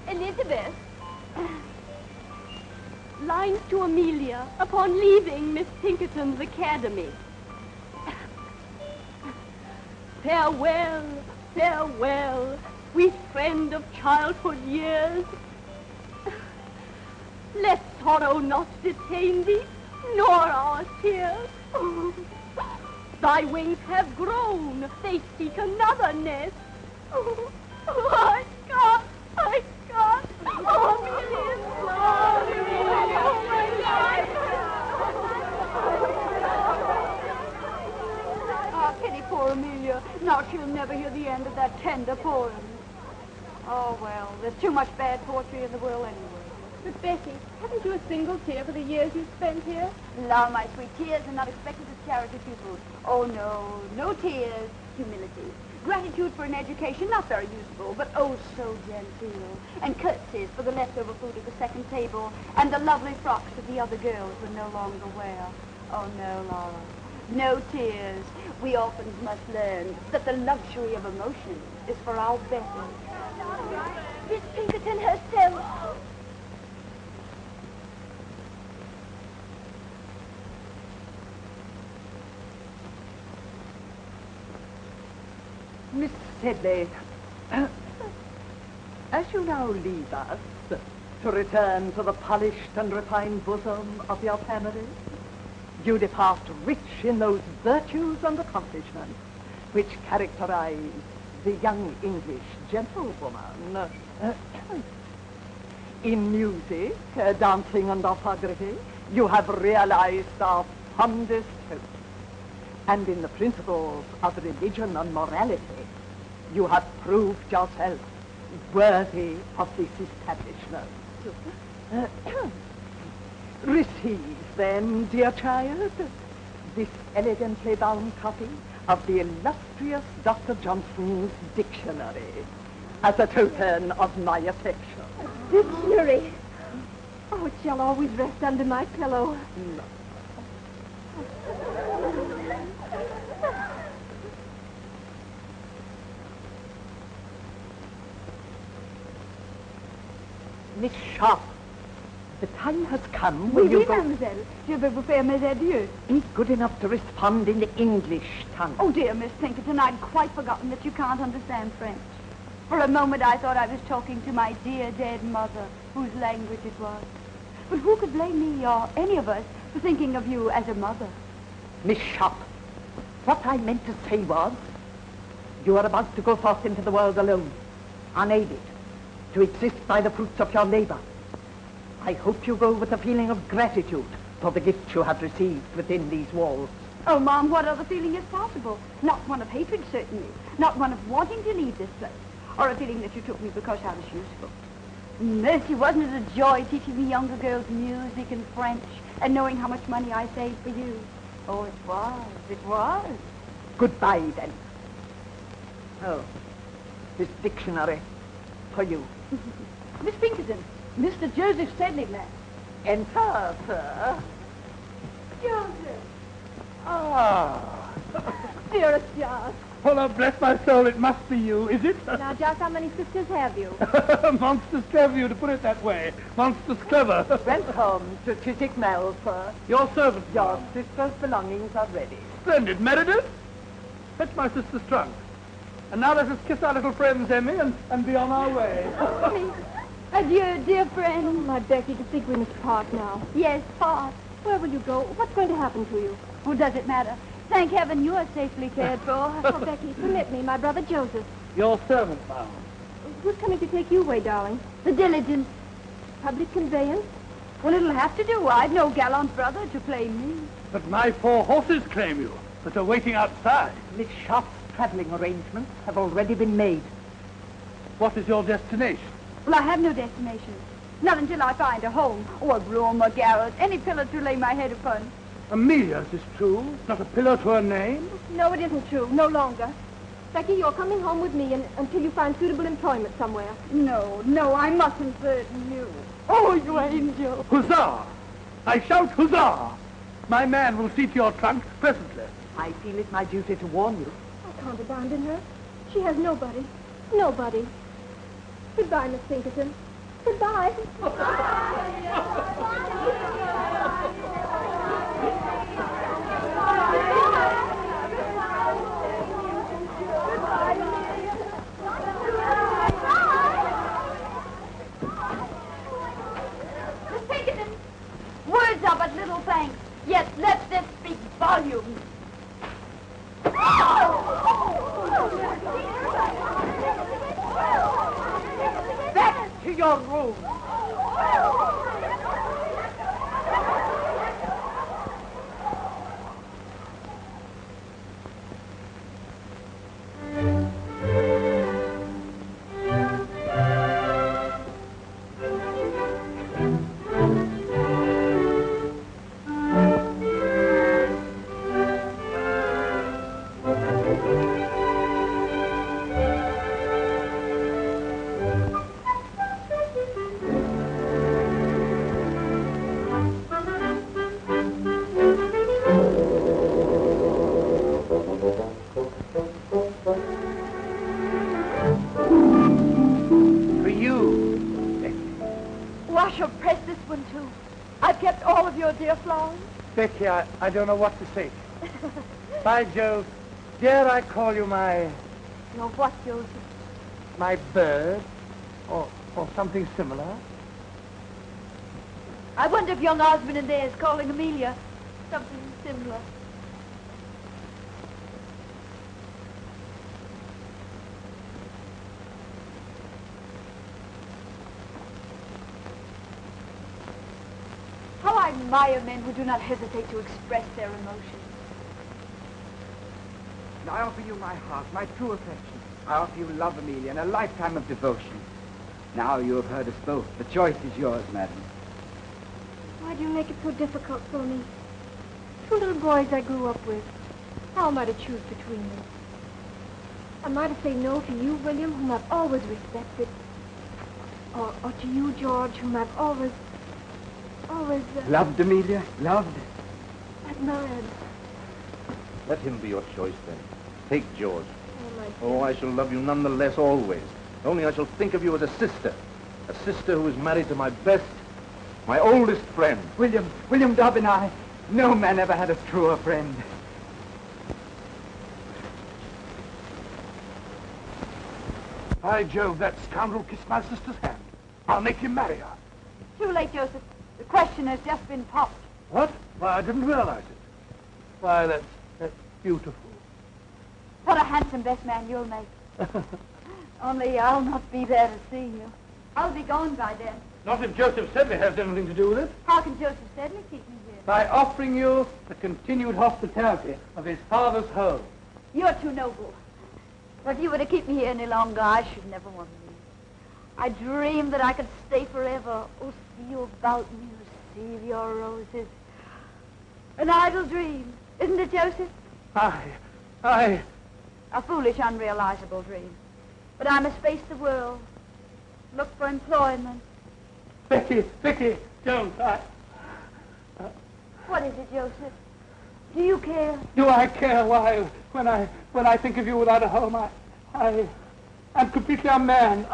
Elizabeth. Lines to Amelia upon leaving Miss Pinkerton's academy. Farewell, farewell, sweet friend of childhood years. Let sorrow not detain thee, nor our tears. Thy wings have grown, they seek another nest. Oh, I can't. Oh, Amelia, oh, my life. Oh, pity poor Amelia. Now she'll never hear the end of that tender poem. Oh, well, there's too much bad poetry in the world anyway. But, Becky, haven't you a single tear for the years you spent here? La, my sweet, tears are not expected as charity pupils. Oh, no, no tears. Humility. Gratitude for an education, not very useful, but oh so genteel. And curtsies for the leftover food at the second table, and the lovely frocks that the other girls would no longer wear. Oh no, Laura, no tears. We orphans must learn that the luxury of emotion is for our better. Miss Pinkerton herself. Miss Sedley, as you now leave us to return to the polished and refined bosom of your family, you depart rich in those virtues and accomplishments which characterize the young English gentlewoman. In music, dancing, and orthography, you have realized our fondest hopes. And in the principles of religion and morality, you have proved yourself worthy of this establishment. Receive then, dear child, this elegantly bound copy of the illustrious Dr. Johnson's dictionary as a token of my affection. Dictionary? Oh, it shall always rest under my pillow. No. Miss Sharp, the time has come when you go... mademoiselle. Je vais vous faire mes adieux. Be good enough to respond in the English tongue. Oh, dear Miss Pinkerton, I'd quite forgotten that you can't understand French. For a moment I thought I was talking to my dear dead mother, whose language it was. But who could blame me or any of us for thinking of you as a mother? Miss Sharp, what I meant to say was, you are about to go forth into the world alone, unaided, to exist by the fruits of your labor. I hope you go with a feeling of gratitude for the gifts you have received within these walls. Oh, Mom, what other feeling is possible? Not one of hatred, certainly. Not one of wanting to leave this place. Or a feeling that you took me because I was useful. Mercy, wasn't it a joy teaching the younger girls music and French and knowing how much money I saved for you? Oh, it was. Goodbye, then. Oh, this dictionary for you. Miss Pinkerton, Mr. Joseph Sedley, ma'am. Enter, sir. Joseph! Ah. Dearest Joss. Well, bless my soul, it must be you, is it? Now, Joss, how many sisters have you? Monstrous clever of you to put it that way. Monstrous clever. Welcome to Chiswick Mall, sir. Your servant. Your sister's belongings are ready. Splendid. Meredith, fetch my sister's trunk. And now let us kiss our little friends, Emmy, and be on our way. Adieu, dear friend. Oh, my Becky, to think we must part now. Yes, part. Where will you go? What's going to happen to you? Who does it matter? Thank heaven you are safely cared for. Oh, Becky, permit me, my brother Joseph. Your servant, ma'am. Who's coming to take you away, darling? The diligence. Public conveyance? Well, it'll have to do. I've no gallant brother to claim me. But my 4 horses claim you, but are waiting outside. Miss Sharp's traveling arrangements have already been made. What is your destination? Well, I have no destination. Not until I find a home, or a room, or garret, any pillar to lay my head upon. Amelia's is true, not a pillar to her name. No, it isn't true. No longer. Becky, you're coming home with me until you find suitable employment somewhere. No, I mustn't burden you. Oh, you angel. Huzzah! I shout huzzah! My man will see to your trunk presently. I feel it my duty to warn you. I can't abandon her. She has nobody. Nobody. Goodbye, Miss Pinkerton. Goodbye. Miss Pinkerton, words are but little thanks, yet let this speak volumes. Back to your room. Becky, I don't know what to say. By Jove, dare I call you my... Your what, Joseph? My bird? Or something similar? I wonder if young Osmond in there is calling Amelia something similar. How I admire men who do not hesitate to express their emotions. And I offer you my heart, my true affection. I offer you love, Amelia, and a lifetime of devotion. Now you have heard us both. The choice is yours, madam. Why do you make it so difficult for me? 2 little boys I grew up with. How am I to choose between them? Am I to say no to you, William, whom I've always respected? Or to you, George, whom I've always... Loved, Amelia? Loved? admired. Let him be your choice, then. Take George. Oh, my dear. Oh, I shall love you none the less always. Only I shall think of you as a sister. A sister who is married to my best, my oldest friend. William Dobbin, no man ever had a truer friend. By Jove, that scoundrel kissed my sister's hand. I'll make him marry her. Too late, Joseph. The question has just been popped. What? Why, I didn't realize it. Why, that's beautiful. What a handsome best man you'll make. Only I'll not be there to see you. I'll be gone by then. Not if Joseph Sedley has anything to do with it. How can Joseph Sedley keep me here? By offering you the continued hospitality of his father's home. You're too noble. If you were to keep me here any longer, I should never want to leave. I dreamed that I could stay forever. Oh, see you about me, receive your roses. An idle dream. Isn't it, Joseph? I... A foolish, unrealizable dream. But I must face the world, look for employment. Becky, don't. What is it, Joseph? Do you care? Do I care? Why, when I think of you without a home, I'm completely unmanned.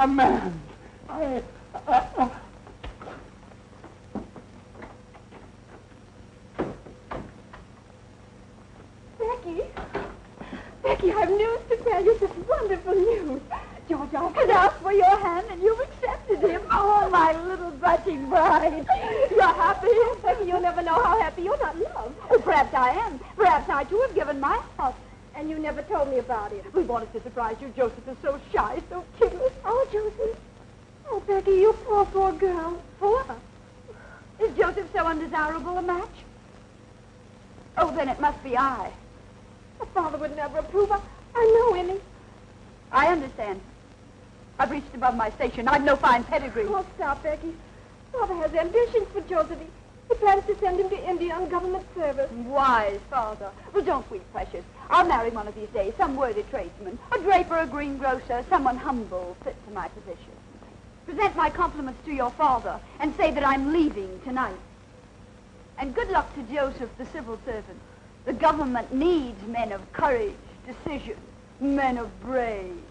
Becky, I've news to tell you. This wonderful news. George Has asked for your hand and you've accepted him. Oh, my little blushing bride. You're happy? Becky, you'll never know how happy you're not loved. Well, perhaps I am. Perhaps I, too, have given my heart. And you never told me about it. We wanted to surprise you. Joseph is so shy, so cute. Oh, Joseph. Oh, Becky, you poor girl. Poor? Is Joseph so undesirable a match? Oh, then it must be I. My father would never approve. I know him. I understand. I've reached above my station. I've no fine pedigree. Oh, stop, Becky. Father has ambitions for Joseph. He plans to send him to India on government service. Wise father. Well, don't weep, precious. I'll marry one of these days, some worthy tradesman, a draper, a greengrocer, someone humble, fit to my position. Present my compliments to your father and say that I'm leaving tonight. And good luck to Joseph, the civil servant. The government needs men of courage, decision, men of brains.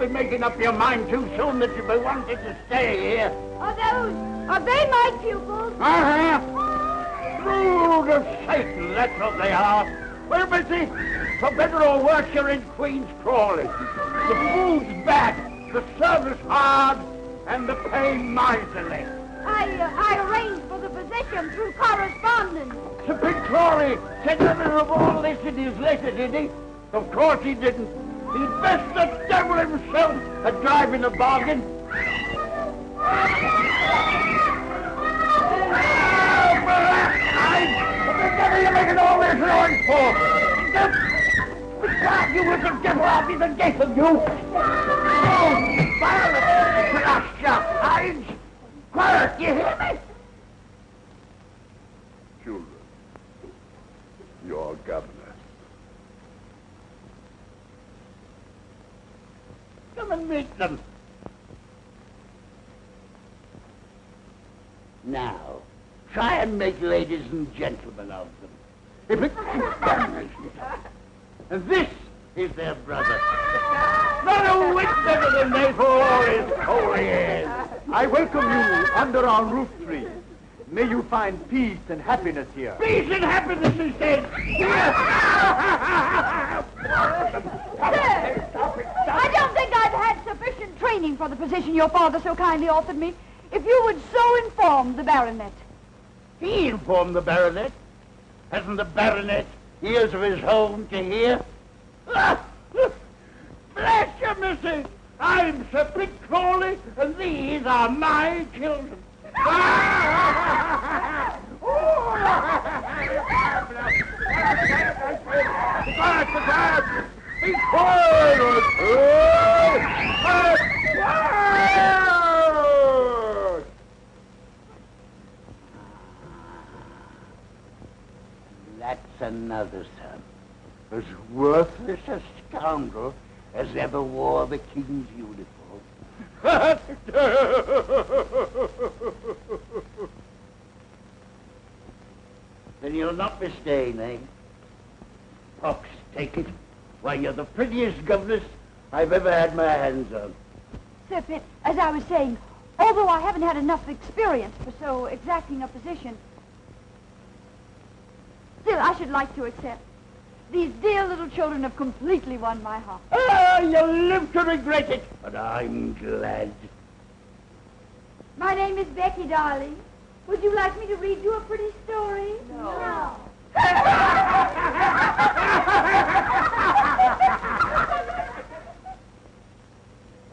Making up your mind too soon that you be wanted to stay here. Are they my pupils? Brood of Satan, that's what they are. Well, Missy, for better or worse, you're in Queen's Crawley. The food's bad, the service hard, and the pay miserly. I arranged for the position through correspondence. Sir Big Crawley said nothing of all this in his letter, did he? Of course he didn't. He'd best the devil himself at driving a bargain. What the devil are you making all this noise for? Besides, you little devil, I'll be the death of you. Oh, violent, crush your hides. Quiet, you hear me? Children, your governor. Come and meet them. Now, try and make ladies and gentlemen of them. If it and this is their brother. Not a whit better than they for all his holy years. I welcome you under our roof tree. May you find peace and happiness here. Peace and happiness, he said. I don't think I've had sufficient training for the position your father so kindly offered me. If you would so inform the baronet. He informed the baronet. Hasn't the baronet ears of his own to hear? Bless you, missus. I'm Sir Big Crawley, and these are my children. Quiet! Be quiet! That's another son, as worthless a scoundrel as ever wore the king's uniform. Then you'll not be staying, eh? Pox, take it. Why, you're the prettiest governess I've ever had my hands on. Sir Pitt, as I was saying, although I haven't had enough experience for so exacting a position, Still, I should like to accept. These dear little children have completely won my heart. Ah, you'll live to regret it, but I'm glad. My name is Becky, darling. Would you like me to read you a pretty story? No.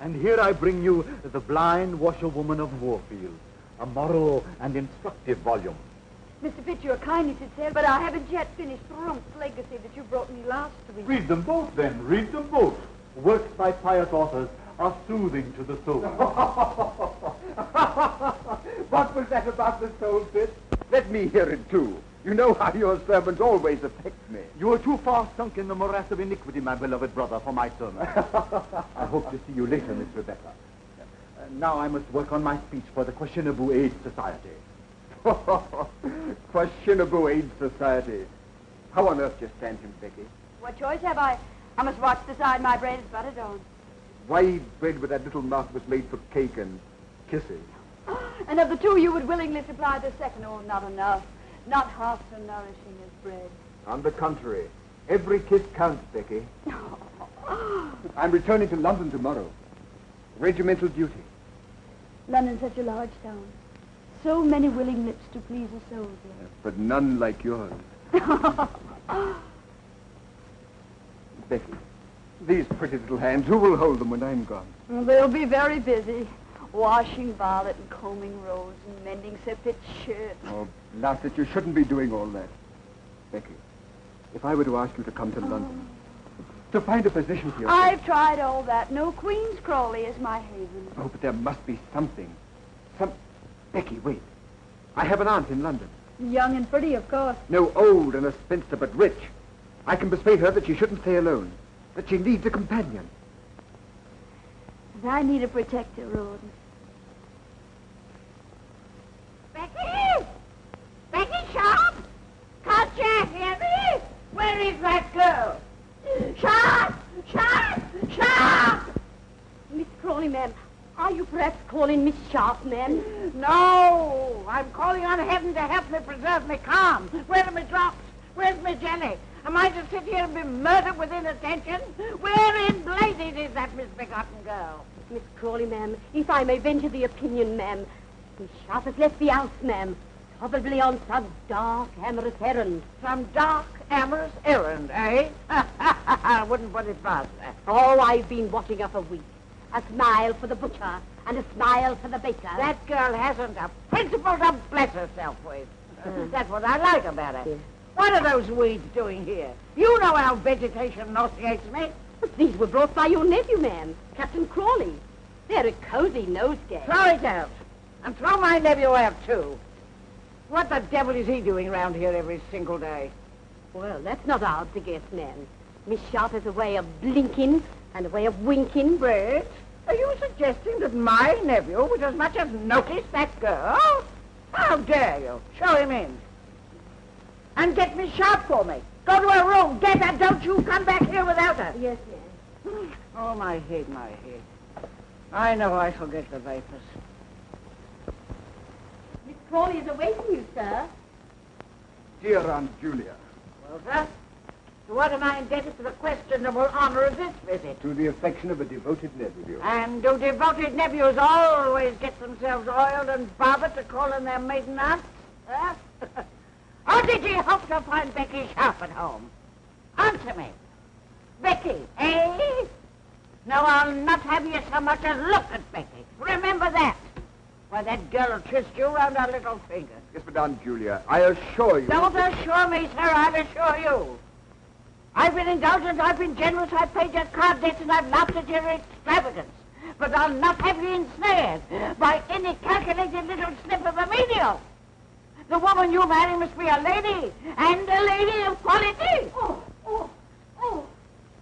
And here I bring you The Blind Washerwoman of Warfield, a moral and instructive volume. Mr. Fitz, you're kind, you should say, but I haven't yet finished Rump's Legacy that you brought me last week. Read them both, then. Read them both. Works by pious authors are soothing to the soul. What was that about the soul, Fitz? Let me hear it, too. You know how your sermons always affect me. You are too far sunk in the morass of iniquity, my beloved brother, for my sermon. I hope to see you later, Miss Rebecca. Now I must work on my speech for the Questionable Aid Society. Questionable Aid Society. How on earth do you stand him, Becky? What choice have I? I must watch the side my bread is buttered on. Wide bread with that little mouth was made for cake and kisses. And of the two, you would willingly supply the second. Oh, not enough. Not half so nourishing as bread. On the contrary, every kiss counts, Becky. I'm returning to London tomorrow. Regimental duty. London's such a large town. So many willing lips to please a soldier. But none like yours. Becky, these pretty little hands, who will hold them when I'm gone? They'll be very busy. Washing Violet and combing Rose and mending Sir Pitt's shirt. Oh, Lassett, you shouldn't be doing all that. Becky, if I were to ask you to come to London, to find a position for yourself... I've tried all that. No Queen's Crawley is my haven. Oh, but there must be something. Becky, wait. I have an aunt in London. Young and pretty, of course. No, old and a spinster, but rich. I can persuade her that she shouldn't stay alone, that she needs a companion. I need a protector, Rouben. Becky! Becky Sharp! Can't you hear me? Where is that girl? Sharp! Sharp! Sharp! Miss Crawley, ma'am, are you perhaps calling Miss Sharp, ma'am? No! I'm calling on heaven to help me preserve me calm. Where are my drops? Where's my jelly? Am I to sit here and be murdered with inattention? Where in blazes is that misbegotten girl? Miss Crawley, ma'am, if I may venture the opinion, ma'am, Miss Sharp has left the house, ma'am, probably on some dark, amorous errand. Some dark, amorous errand, eh? I wouldn't put it past her. Oh, I've been watching her for weeks. A smile for the butcher and a smile for the baker. That girl hasn't a principle to bless herself with. That's what I like about her. Yes. What are those weeds doing here? You know how vegetation nauseates me. But these were brought by your nephew, ma'am, Captain Crawley. They're a cozy nosegay. Throw it out. And throw my nephew out, too. What the devil is he doing round here every single day? Well, that's not hard to guess, ma'am. Miss Sharp has a way of blinking and a way of winking. Wait, are you suggesting that my nephew would as much as notice that girl? How dare you? Show him in. And get Miss Sharp for me. Go to her room. Get her. Don't you come back here without her. Yes, ma'am. Oh, my head, my head. I know I shall get the vapors. Miss Crawley is awaiting you, sir. Dear Aunt Julia. Well, sir, to what am I indebted for the questionable honor of this visit? To the affection of a devoted nephew. And do devoted nephews always get themselves oiled and barbered to call in their maiden aunts? Huh? Or did you hope to find Becky Sharp at home? Answer me. Becky, eh? No, I'll not have you so much as look at Becky. Remember that. Why, that girl will twist you round her little finger. Yes, but Aunt Julia, I assure you... Don't assure me, sir. I'll assure you. I've been indulgent, I've been generous, I've paid your card debts, and I've laughed at your extravagance. But I'll not have you ensnared by any calculated little snip of a menial. The woman you marry must be a lady, and a lady of quality. Oh.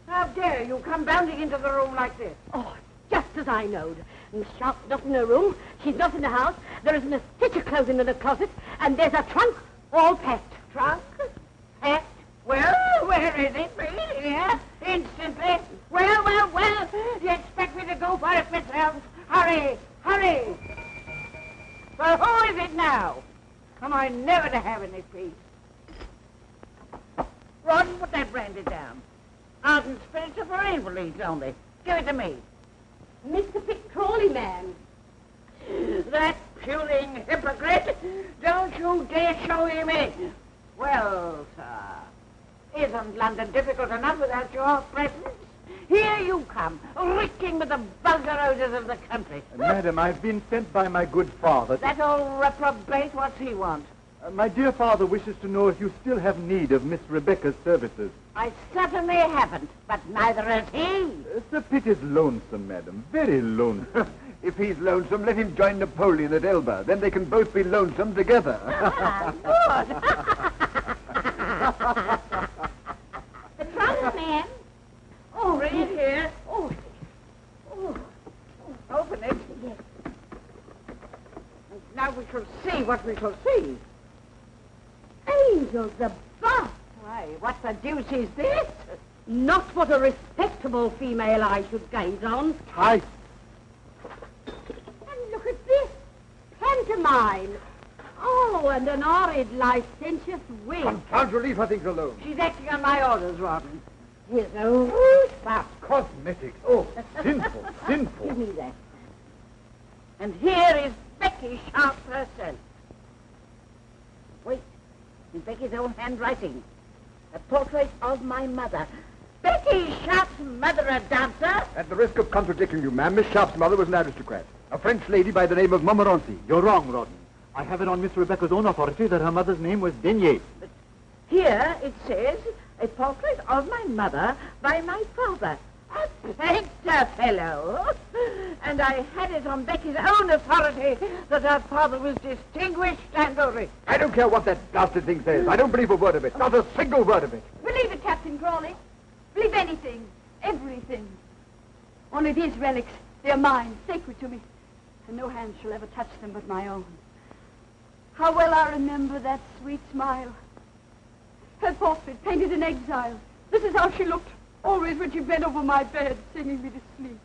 How dare you come bounding into the room like this? Oh, just as I knowed. Miss Sharp's not in her room. She's not in the house. There isn't a stitch of clothing in the closet. And there's a trunk all packed. Trunk? Packed? Well, where is it? Here? Instantly? Well. You expect me to go for it myself? Hurry! So who is it now? Am I never to have any peace? Ron, put that brandy down. Ardent spirits are for invalids only. Give it to me. Mr. Pitt Crawley, man. That puling hypocrite! Don't you dare show him in! Well, sir, isn't London difficult enough without your presence? Here you come, reeking with the vulgar odors of the country. Madam, I've been sent by my good father. That old reprobate, what's he want? My dear father wishes to know if you still have need of Miss Rebecca's services. I certainly haven't, but neither has he. Sir Pitt is lonesome, madam, very lonesome. If he's lonesome, let him join Napoleon at Elba. Then they can both be lonesome together. Good. The trunk, man. Oh, right here. Oh. Open it. Yes. And now we shall see what we shall see. Angels above. Why, what the deuce is this? Not what a respectable female eye should gaze on. Tight. And look at this. Pantomime. Oh, and an horrid, licentious wig. Can't you leave her things alone? She's acting on my orders, Rouben. Here's a rude spot. Cosmetics. Oh, sinful, sinful. Give me that. And here is Becky Sharp herself. Wait, in Becky's own handwriting. A portrait of my mother. Becky Sharp's mother a dancer? At the risk of contradicting you, ma'am, Miss Sharp's mother was an aristocrat. A French lady by the name of Montmorency. You're wrong, Rouben. I have it on Miss Rebecca's own authority that her mother's name was Denier. But here it says, a portrait of my mother by my father. A painter fellow. And I had it on Becky's own authority that her father was distinguished and rich. I don't care what that bastard thing says. I don't believe a word of it. Not a single word of it. Believe it, Captain Crawley. Believe anything. Everything. Only these relics, they're mine, sacred to me. And no hand shall ever touch them but my own. How well I remember that sweet smile. Her portrait, painted in exile. This is how she looked, always when she bent over my bed, singing me to sleep.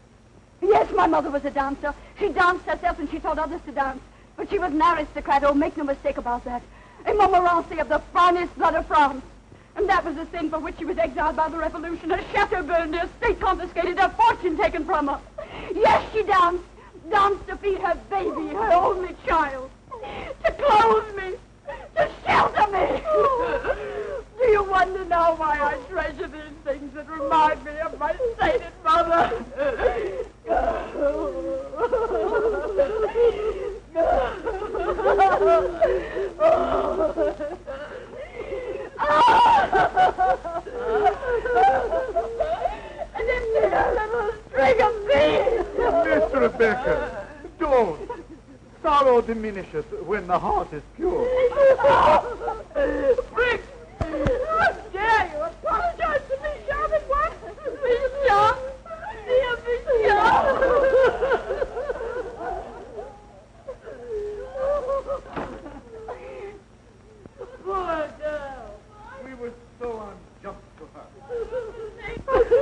Yes, my mother was a dancer. She danced herself and she taught others to dance. But she was an aristocrat, oh, make no mistake about that. A Montmorency of the finest blood of France. And that was the sin for which she was exiled by the revolution. Her chateau burned, her estate confiscated, her fortune taken from her. Yes, she danced. Danced to feed her baby, her only child. To clothe me. To shelter me. Do you wonder now why I treasure these things that remind me of my sainted mother? And then take a little string of beads. Miss Rebecca, don't. Sorrow diminishes when the heart is pure. Brick! How dare you apologize to me, Sharp, at once? Miss Sharp! Dear Miss Sharp! Poor girl. We were so unjust to her.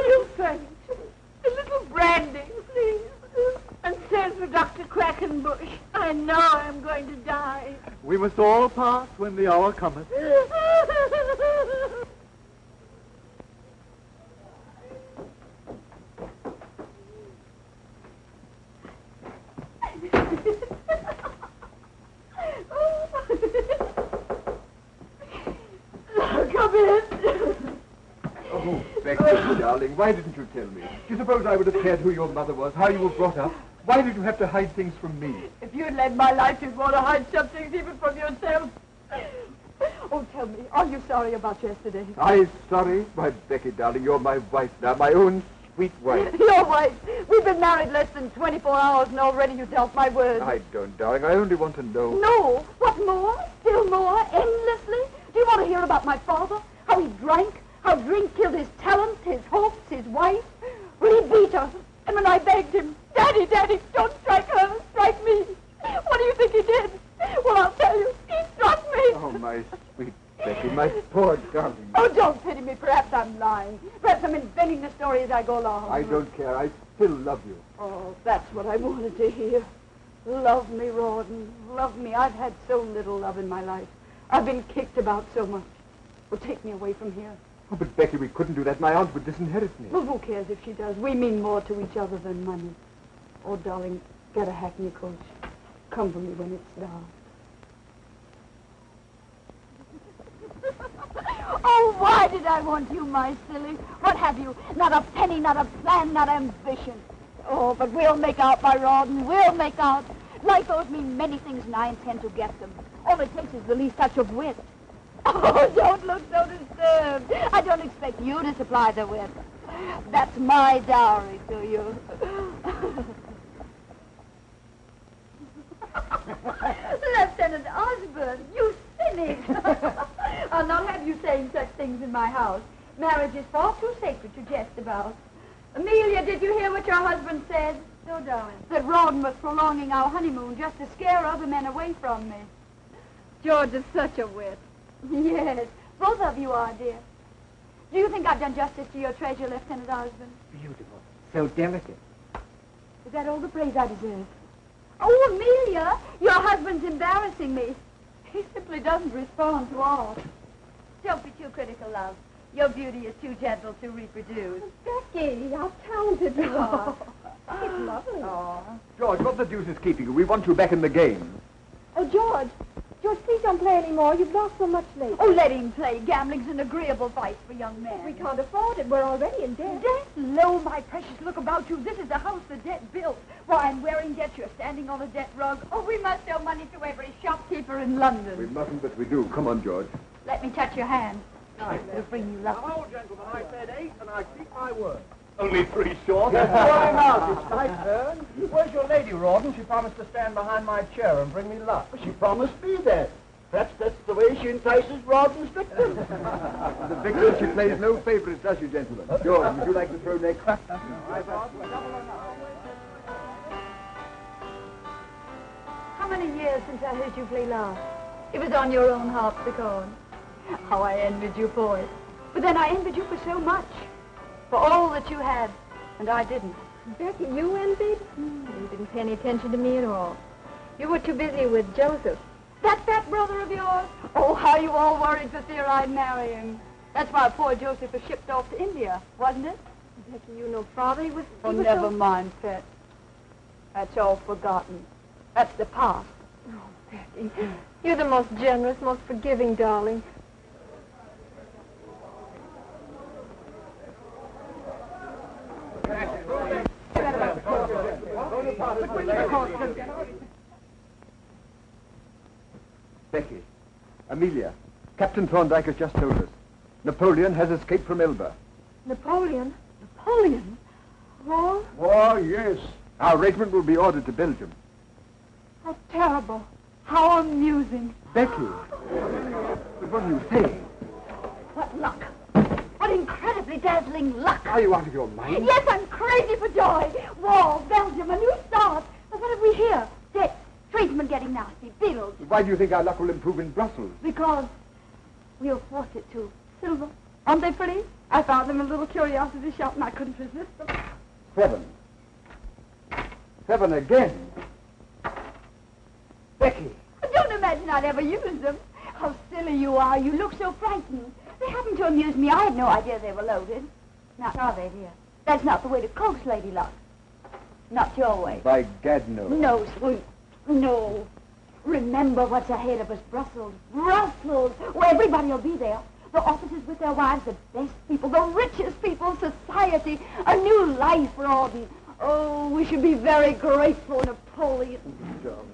You faint. A little brandy, please. And send for Dr. Quackenbush. I know I'm going to die. We must all pass when the hour cometh. Come in. Oh, Becky, darling, why didn't you tell me? Do you suppose I would have cared who your mother was, how you were brought up? Why did you have to hide things from me? If you'd led my life, you'd want to hide some things even from yourself. Oh, tell me, are you sorry about yesterday? I'm sorry? Why, Becky, darling, you're my wife now, my own sweet wife. Your wife. We've been married less than 24 hours, and already you doubt my word. I don't, darling. I only want to know. No. What more? Still more? Endlessly? Do you want to hear about my father? How he drank? How drink killed his talent, his hopes, his wife? Well, he beat her. And when I begged him, Daddy, Daddy, don't strike her, strike me. What do you think he did? Well, I'll tell you. He struck me. Oh, my sweet Becky, my poor darling. Oh, don't pity me. Perhaps I'm lying. Perhaps I'm inventing the story as I go along. I don't care. I still love you. Oh, that's what I wanted to hear. Love me, Rawdon. Love me. I've had so little love in my life. I've been kicked about so much. Well, take me away from here. Oh, but Becky, we couldn't do that. My aunt would disinherit me. Well, who cares if she does? We mean more to each other than money. Oh, darling, get a hackney coach. Come for me when it's dark. Oh, why did I want you, my silly? What have you? Not a penny, not a plan, not ambition. Oh, but we'll make out, my Rouben. We'll make out. Life owes me many things, and I intend to get them. All it takes is the least touch of wit. Oh, don't look so disturbed. I don't expect you to supply the wit. That's my dowry to you. Lieutenant Osborne, you cynic. I'll not have you saying such things in my house. Marriage is far too sacred to jest about. Amelia, did you hear what your husband said? No, darling. That Rouben was prolonging our honeymoon just to scare other men away from me. George is such a wit. Yes, both of you are, dear. Do you think I've done justice to your treasure, Lieutenant Osborne? Beautiful. So delicate. Is that all the praise I deserve? Oh, Amelia, your husband's embarrassing me. He simply doesn't respond to all. Don't be too critical, love. Your beauty is too gentle to reproduce. Becky, how talented you are. It's lovely. George, what the deuce is keeping you? We want you back in the game. Oh, George, please don't play anymore. You've lost so much lately. Oh, let him play. Gambling's an agreeable vice for young men. We can't afford it. We're already in debt. Debt? Lo, my precious, look about you. This is the house the debt built. Why, I'm wearing debt. You're standing on a debt rug. Oh, we must owe money to every shopkeeper in London. We mustn't, but we do. Come on, George. Let me touch your hand. It'll bring you luck. Hello, gentlemen. I said 8, and I keep my word. Only 3 short. Going out. It's my turn. Where's your lady, Rouben? She promised to stand behind my chair and bring me luck. She promised me that. Perhaps that's the way she entices Rouben's victims. The victim, she plays no favorites, does she, gentlemen? George, would you like to throw next? How many years since I heard you play last? It was on your own harpsichord. How I envied you for it. But then I envied you for so much. For all that you had, and I didn't. Becky, you envied? You didn't pay any attention to me at all. You were too busy with Joseph. That fat brother of yours? Oh, how you all worried for fear I'd marry him. That's why poor Joseph was shipped off to India, wasn't it? Becky, you know father, he was Never mind, pet. That's all forgotten. That's the past. Oh, Becky, you're the most generous, most forgiving darling. Becky, Amelia, Captain Thorndyke has just told us. Napoleon has escaped from Elba. Napoleon? Napoleon? War? Oh, yes. Our regiment will be ordered to Belgium. How terrible. How amusing. Becky, but what are you saying? What luck. What incredibly dazzling luck. Are you out of your mind? Yes, I'm crazy for joy. War, Belgium, a new start. But what have we here? Debt, tradesmen getting nasty, bills. Why do you think our luck will improve in Brussels? Because we'll force it to. Silver. Aren't they pretty? I found them in a little curiosity shop and I couldn't resist them. 7. 7 again. Becky. Don't imagine I'd ever use them. How silly you are. You look so frightened. They happened to amuse me. I had no idea they were loaded. Not are they, dear? That's not the way to coax Lady Luck. Not your way. By gad, no. No, sweet. No. Remember what's ahead of us, Brussels. Brussels! Where everybody will be there. The officers with their wives, the best people, the richest people in society. A new life, Rouben. Oh, we should be very grateful, Napoleon. Darling.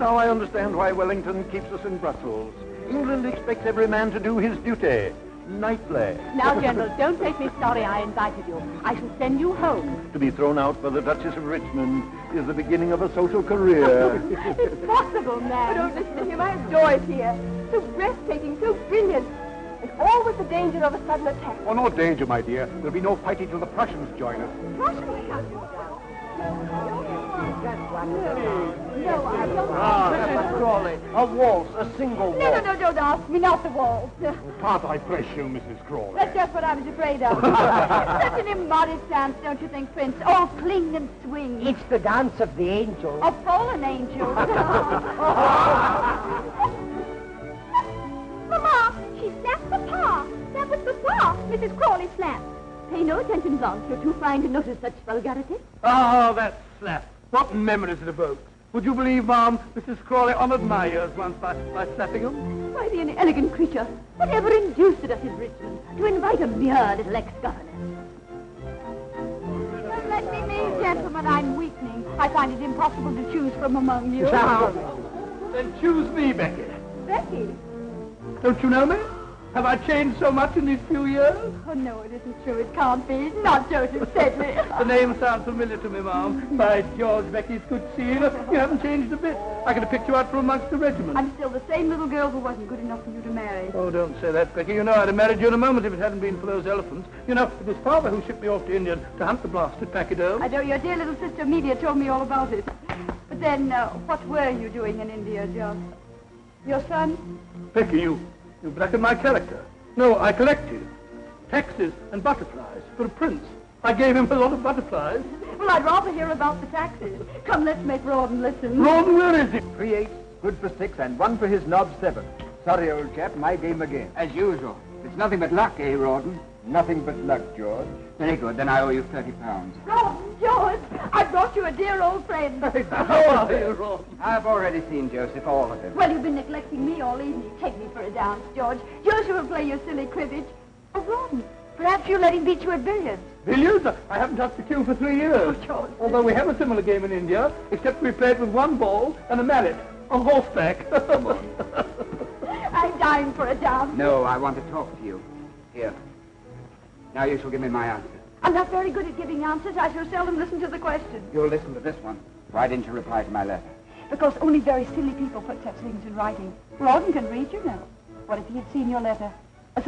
Now I understand why Wellington keeps us in Brussels. England expects every man to do his duty. Nightly. Now, General, don't make me sorry I invited you. I shall send you home. To be thrown out by the Duchess of Richmond is the beginning of a social career. It's possible, man. Don't listen to him. I adore it here. So breathtaking, so brilliant. And all with the danger of a sudden attack. Oh, no danger, my dear. There'll be no fighting till the Prussians join us. Mrs. Crawley, a waltz, a single waltz. No, don't ask me, not the waltz. Can't I press you, Mrs. Crawley? That's just what I was afraid of. Such an immodest dance, don't you think, Prince? All cling and swing. It's the dance of the angels. Of fallen angels. Mama, she slapped Papa. That was Papa. Mrs. Crawley slapped. Pay no attention, Blanche. You're too fine to notice such vulgarity. Oh, that slap. What memories it evokes. Would you believe, Ma'am, Mrs. Crawley honored my ears once by slapping him? Why, the inelegant creature. Whatever induced us in Richmond to invite a mere little ex-governess? Don't let me be, gentlemen. I'm weakening. I find it impossible to choose from among you. Then choose me, Becky. Becky? Don't you know me? Have I changed so much in these few years? Oh, no, it isn't true. It can't be. Not Joseph Sedley. The name sounds familiar to me, Ma'am. By George, Becky, it's good to see you. You haven't changed a bit. I could have picked you out from amongst the regiment. I'm still the same little girl who wasn't good enough for you to marry. Oh, don't say that, Becky. You know I'd have married you in a moment if it hadn't been for those elephants. You know, it was Father who shipped me off to India to hunt the blasted pachyderm. I know your dear little sister Amelia told me all about it. But then, what were you doing in India, John? Your son? Becky, you blackened my character. No, I collected taxes and butterflies for a prince. I gave him a lot of butterflies. Well, I'd rather hear about the taxes. Come, let's make Rouben listen. Ron, where is he? 3 8, good for 6, and 1 for his knob 7. Sorry, old chap, my game again. As usual. It's nothing but luck, eh, Rawdon? Nothing but luck, George. Very good, then I owe you £30. Rouben, George, I brought you a dear old friend. How are you, Ron? I've already seen Joseph, all of him. Well, you've been neglecting me all evening. Take me for a dance, George. Joseph will play your silly cribbage. Oh, Rouben, perhaps you'll let him beat you at billiards. Billiards? I haven't touched the cue for 3 years. Oh, George. Although we have a similar game in India, except we played with 1 ball and a mallet on horseback. I'm dying for a dance. No, I want to talk to you. Here. Now you shall give me my answer. I'm not very good at giving answers. I shall seldom listen to the question. You'll listen to this one. Why didn't you reply to my letter? Because only very silly people put such things in writing. Rawdon can read, you know. What if he had seen your letter?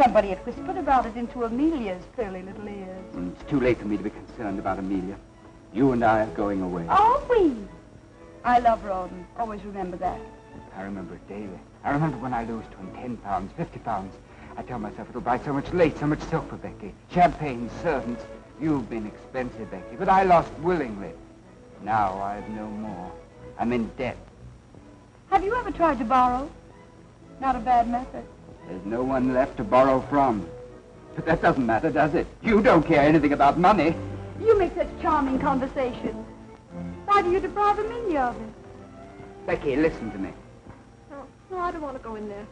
Somebody had whispered about it into Amelia's fairly little ears. It's too late for me to be concerned about Amelia. You and I are going away. Are we? I love Rawdon. Always remember that. I remember it daily. I remember when I lose to him £10, £50. I tell myself it'll buy so much lace, so much silk for Becky. Champagne, servants. You've been expensive, Becky, but I lost willingly. Now I've no more. I'm in debt. Have you ever tried to borrow? Not a bad method. There's no one left to borrow from. But that doesn't matter, does it? You don't care anything about money. You make such charming conversation. Why do you deprive Amelia of it? Becky, listen to me. No, I don't want to go in there.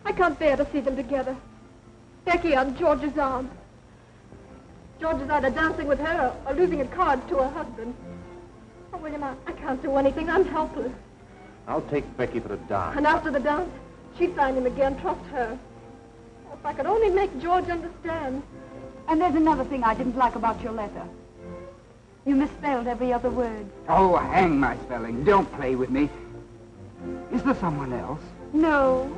I can't bear to see them together. Becky on George's arm. George is either dancing with her or losing at cards to her husband. Oh, William, I can't do anything. I'm helpless. I'll take Becky for a dance. And after the dance, she'd find him again. Trust her. Oh, if I could only make George understand. And there's another thing I didn't like about your letter. You misspelled every other word. Oh, hang my spelling. Don't play with me. Is there someone else? No.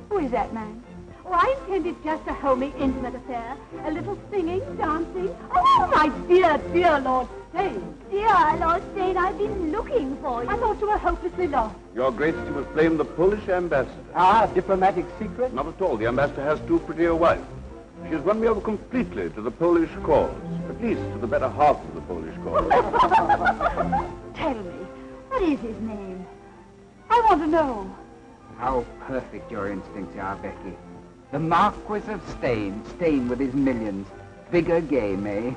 Who is that man? Oh, I intended just a homely, intimate affair. A little singing, dancing. Oh, my dear Lord Stane. Dear Lord Stane, I've been looking for you. I thought you were hopelessly lost. Your Grace, you must blame the Polish ambassador. Ah, diplomatic secret? Not at all. The ambassador has too pretty a wife. She has run me over completely to the Polish cause. At least to the better half of the Polish cause. Tell me, what is his name? I want to know. How perfect your instincts are, Becky. The Marquis of Stane. Stane with his millions. Bigger game, eh?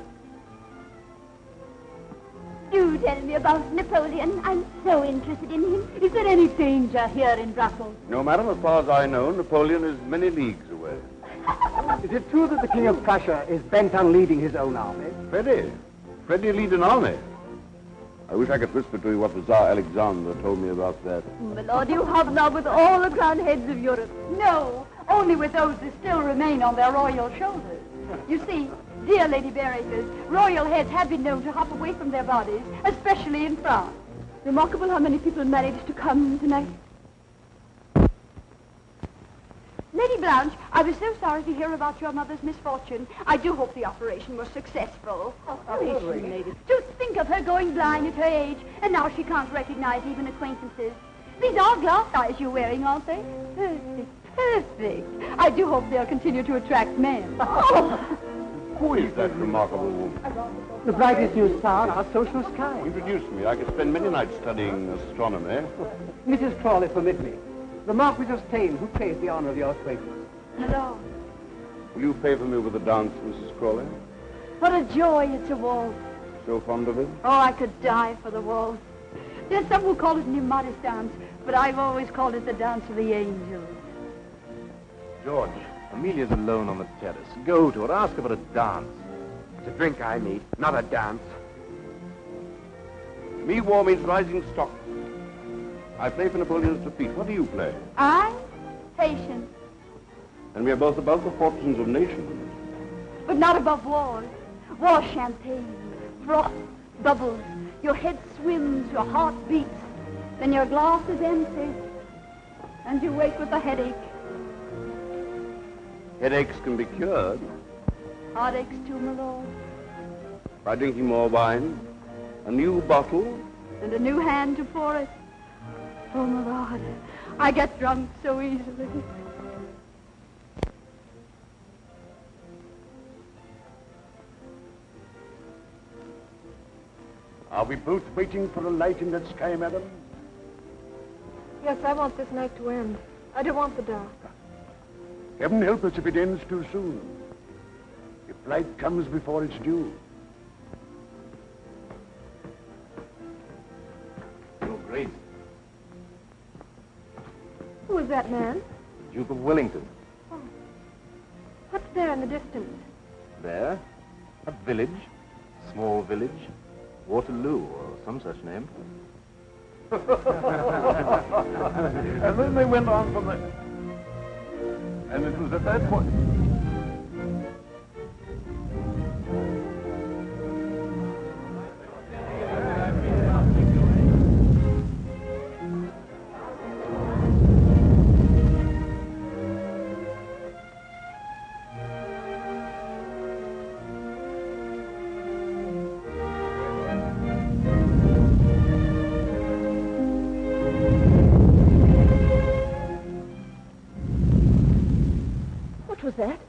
Do tell me about Napoleon. I'm so interested in him. Is there any danger here in Brussels? No, madam, as far as I know, Napoleon is many leagues away. Is it true that the King of Prussia is bent on leading his own army? Freddie lead an army. I wish I could whisper to you what the Tsar Alexander told me about that. My lord, you hobnob with all the crowned heads of Europe. No, only with those that still remain on their royal shoulders. You see, dear Lady Bareacres, royal heads have been known to hop away from their bodies, especially in France. Remarkable how many people managed to come tonight. Lady Blanche, I was so sorry to hear about your mother's misfortune. I do hope the operation was successful. Operation, lady. To think of her going blind at her age, and now she can't recognize even acquaintances. These are glass eyes you're wearing, aren't they? Perfect, perfect. I do hope they'll continue to attract men. Who is that remarkable woman? The brightest new star in our social sky. Introduce me. I could spend many nights studying astronomy. Mrs. Crawley, permit me. The Marquis of Steyne, who craves the honor of your acquaintance. Hello. Will you favor me with a dance, Mrs. Crawley? What a joy it's a waltz. So fond of it? Oh, I could die for the waltz. There's some who call it an immodest dance, but I've always called it the dance of the angels. George, Amelia's alone on the terrace. Go to her, ask her for a dance. It's a drink I need, not a dance. Me war means rising stock. I play for Napoleon's defeat. What do you play? I? Patience. And we are both above the fortunes of nations. But not above wars. War champagne, froth, bubbles. Your head swims, your heart beats. Then your glass is empty. And you wake with a headache. Headaches can be cured. Heartaches too, my lord. By drinking more wine, a new bottle. And a new hand to pour it. Oh, my Lord, I get drunk so easily. Are we both waiting for a light in that sky, madam? Yes, I want this night to end. I don't want the dark. Heaven help us if it ends too soon. If light comes before it's due. Your Grace, Who is that man? Duke of Wellington. What's there in the distance? There, a village, small village, Waterloo, or some such name. And then they went on from there. And it was at that point... What was that?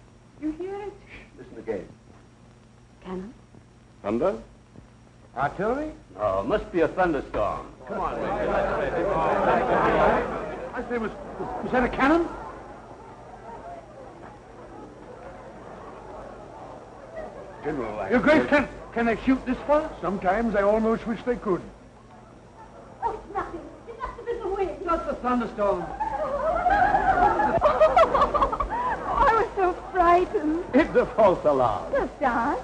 You hear it? Listen again. Cannon? Thunder? Artillery? Oh, must be a thunderstorm. Come on, I say, was that a cannon? General, Your Grace, can they shoot this far? Sometimes I almost wish they could. Oh, it's nothing. It must have been the wind. Not the thunderstorm. I was so frightened. It's a false alarm. Just dance.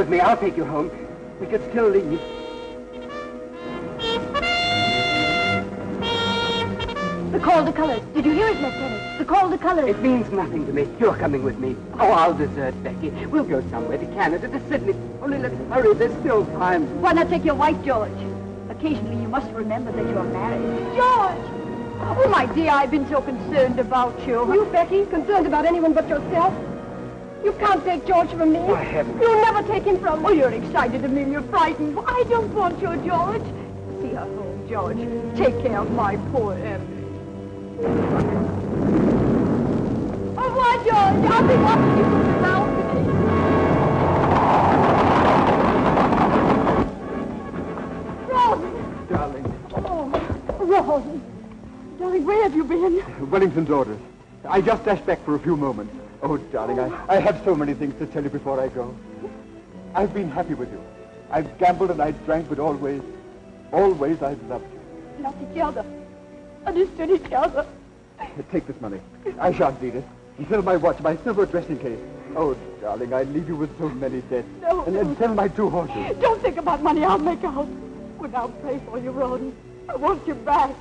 with me. I'll take you home. We could still leave. The call to colors. Did you hear it, Lieutenant? The call to colors. It means nothing to me. You're coming with me. Oh, I'll desert Becky. We'll go somewhere, to Canada, to Sydney. Only let's hurry. There's still time. Why not take your wife, George? Occasionally you must remember that you're married. George! Oh, my dear, I've been so concerned about you. You, Becky, concerned about anyone but yourself? You can't take George from me. Why, heavens. You'll never take him from me. Oh, you're excited to me. You're frightened. I don't want you, George. See her home, George. Take care of my poor Emily. Au revoir, George. I'll be watching you from the balcony. Ron! Darling. Oh, Ron. Darling, where have you been? Wellington's orders. I just dashed back for a few moments. Oh, darling, I have so many things to tell you before I go. I've been happy with you. I've gambled and I drank, but always I've loved you. Loved each other. Understood each other. Take this money. I shan't need it. And fill my watch, my silver dressing case. Oh, darling, I leave you with so many debts. No, and sell my 2 horses. Don't think about money. I'll make out. But I'll pray for you, Ron. I want you back.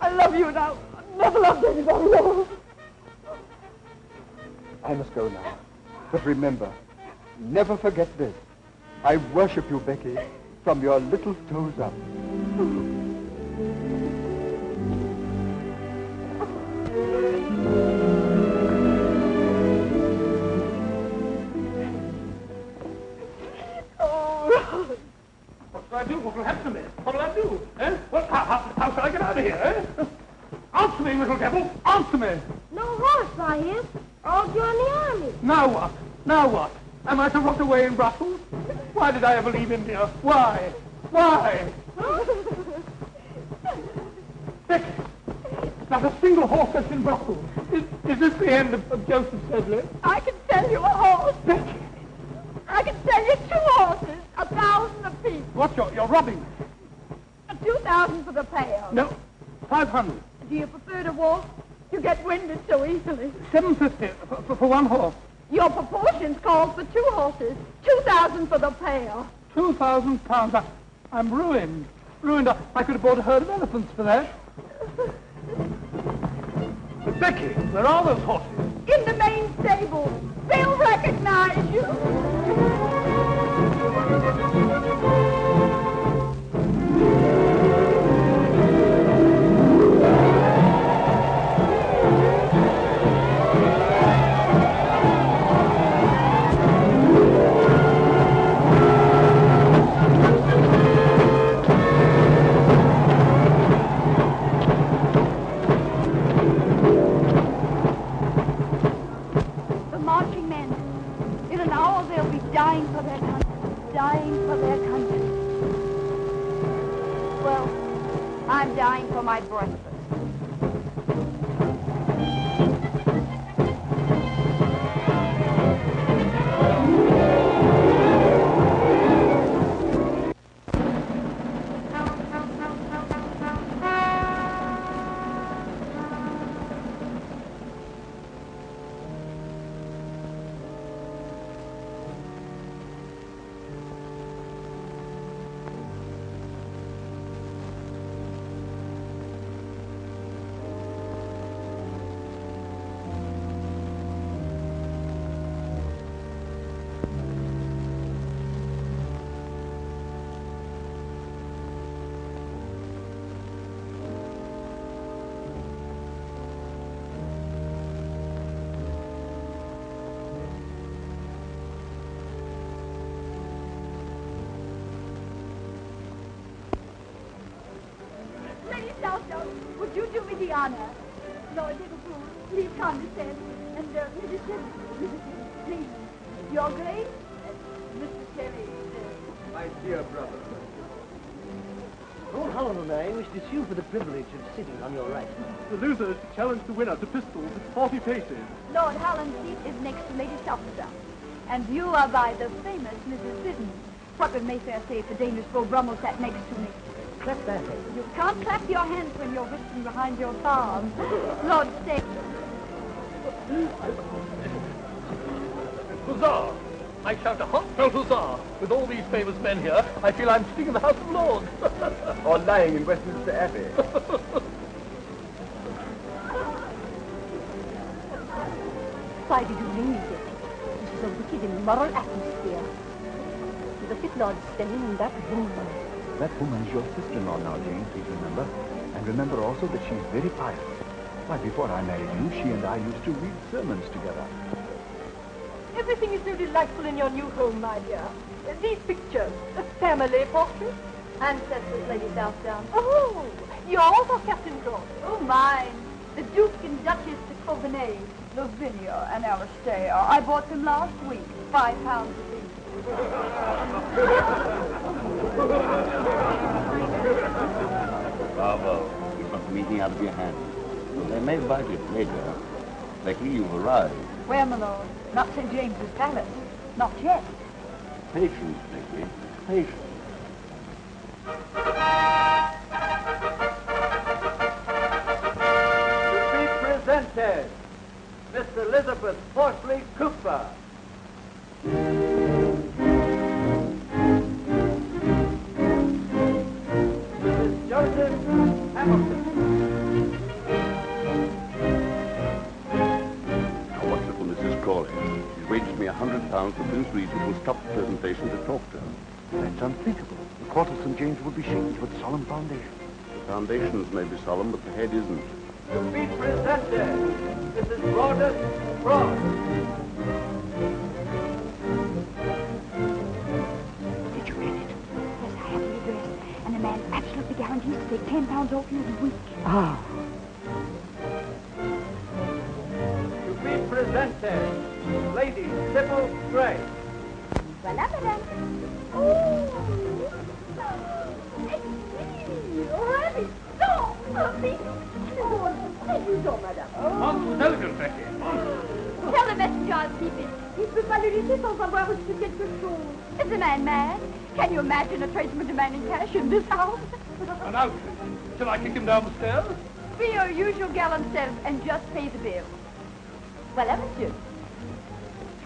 I love you now. I've never loved anybody more. I must go now. But remember, never forget this. I worship you, Becky, from your little toes up. What shall I do? What will happen to me? What will I do? Eh? Well, how shall I get out of here, eh? Answer me, little devil! Answer me! No horse by him. I'll join the army. Now what? Now what? Am I to rot away in Brussels? Why did I ever leave India? Why? Why? Becky, not a single horse that's in Brussels. Is this the end of Joseph Sedley? I can sell you a horse. Becky! I can sell you 2 horses, 1,000 apiece. What, you're robbing me? 2,000 for the pail. No, 500. Do you prefer to walk? You get winded so easily. 750 for 1 horse. Your proportions call for 2 horses. 2,000 for the pail. £2,000. I'm ruined. Ruined. I could have bought a herd of elephants for that. But Becky, where are those horses? In the main stable. They'll recognize you. Dying for their country, dying for their country. Well, I'm dying for my breakfast. Would you do me the honor? Lord Liverpool, please condescend. And Mrs. Terry, please. Your Grace, Mr. Terry. My dear brother. Lord Holland and I wish to sue for the privilege of sitting on your right. The loser is to challenge the winner to pistols at 40 paces. Lord Holland's seat is next to Lady Shopstar. And you are by the famous Mrs. Bidden. What would Mayfair say if the dangerous Beau Brummel sat next to me? Clap that hand. You can't clap your hands when you're whispering behind your palm. Lord, stay. Huzzah! I shout a heartfelt huzzah. With all these famous men here, I feel I'm sitting in the House of Lords. Or lying in Westminster Abbey. Why did you ring me, Betty? This is a wicked, immoral atmosphere. Look at Lord Steyne and that woman. That woman is your sister-in-law now, Jane, please remember. And remember also that she's very pious. Why, before I married you, she and I used to read sermons together. Everything is so delightful in your new home, my dear. These pictures, the family portrait, ancestors, Lady Southdown. Oh, yours or Captain Claude? Oh, mine. The Duke and Duchess de Courtenay, Lavinia, and Alistair. I bought them last week, £5 apiece. Bravo. You've got the meeting out of your hands. They may bite it later. Becky, you've arrived. Where, my lord? Not St. James's Palace. Not yet. Patience, Becky. Patience. To be presented, Miss Elizabeth Horsley Cooper. Mrs. Joseph Hamilton. Now, watch little Mrs. Crawley. She's waged me £100 for Prince Regent will stop the presentation to talk to her. That's unthinkable. The court of St. James would be shaken with solemn foundation. The foundations may be solemn, but the head isn't. To be presented, Mrs. Rhoda Frost. Did you read it? Yes, I have the address. And the man absolutely guarantees to take £10 off you every week. Ah, To be presented, Lady Sybil Gray. Voilà, madame. Intelligent, Becky. Tell the messenger I'll keep it. Il ne peut pas le laisser sans avoir reçu quelque chose. Is the man mad? Can you imagine a tradesman demanding cash in this house? An outfit. Shall I kick him down the stairs? Be your usual gallant self and just pay the bill. Voilà, monsieur.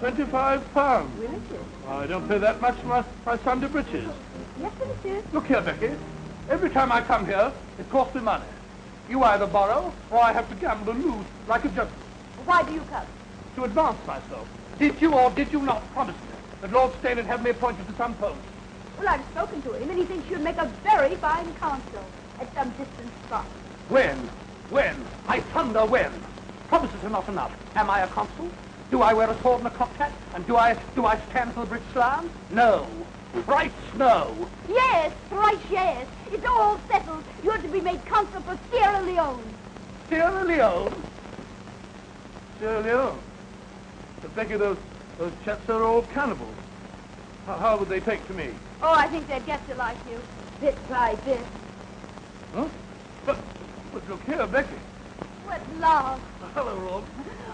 £25. Oui, monsieur. I don't pay that much for my Sunday breeches. Yes, monsieur. Look here, Becky. Every time I come here, it costs me money. You either borrow, or I have to gamble and lose, like a gentleman. Why do you come? To advance myself. Did you or did you not promise me that Lord Steyne would have me appointed to some post? Well, I've spoken to him, and he thinks you'd make a very fine consul at some distant spot. When? When? I thunder when? Promises are not enough. Am I a consul? Do I wear a sword and a cocked hat? And do I stand for the British Lion? No. Thrice no. Yes, thrice yes. It's all settled. You're to be made consul for Sierra Leone. Sierra Leone? Sierra Leone? But Becky, those chaps are all cannibals. How would they take to me? Oh, I think they'd get to like you. Bit by bit. Huh? But look here, Becky. What love. Hello, Rob.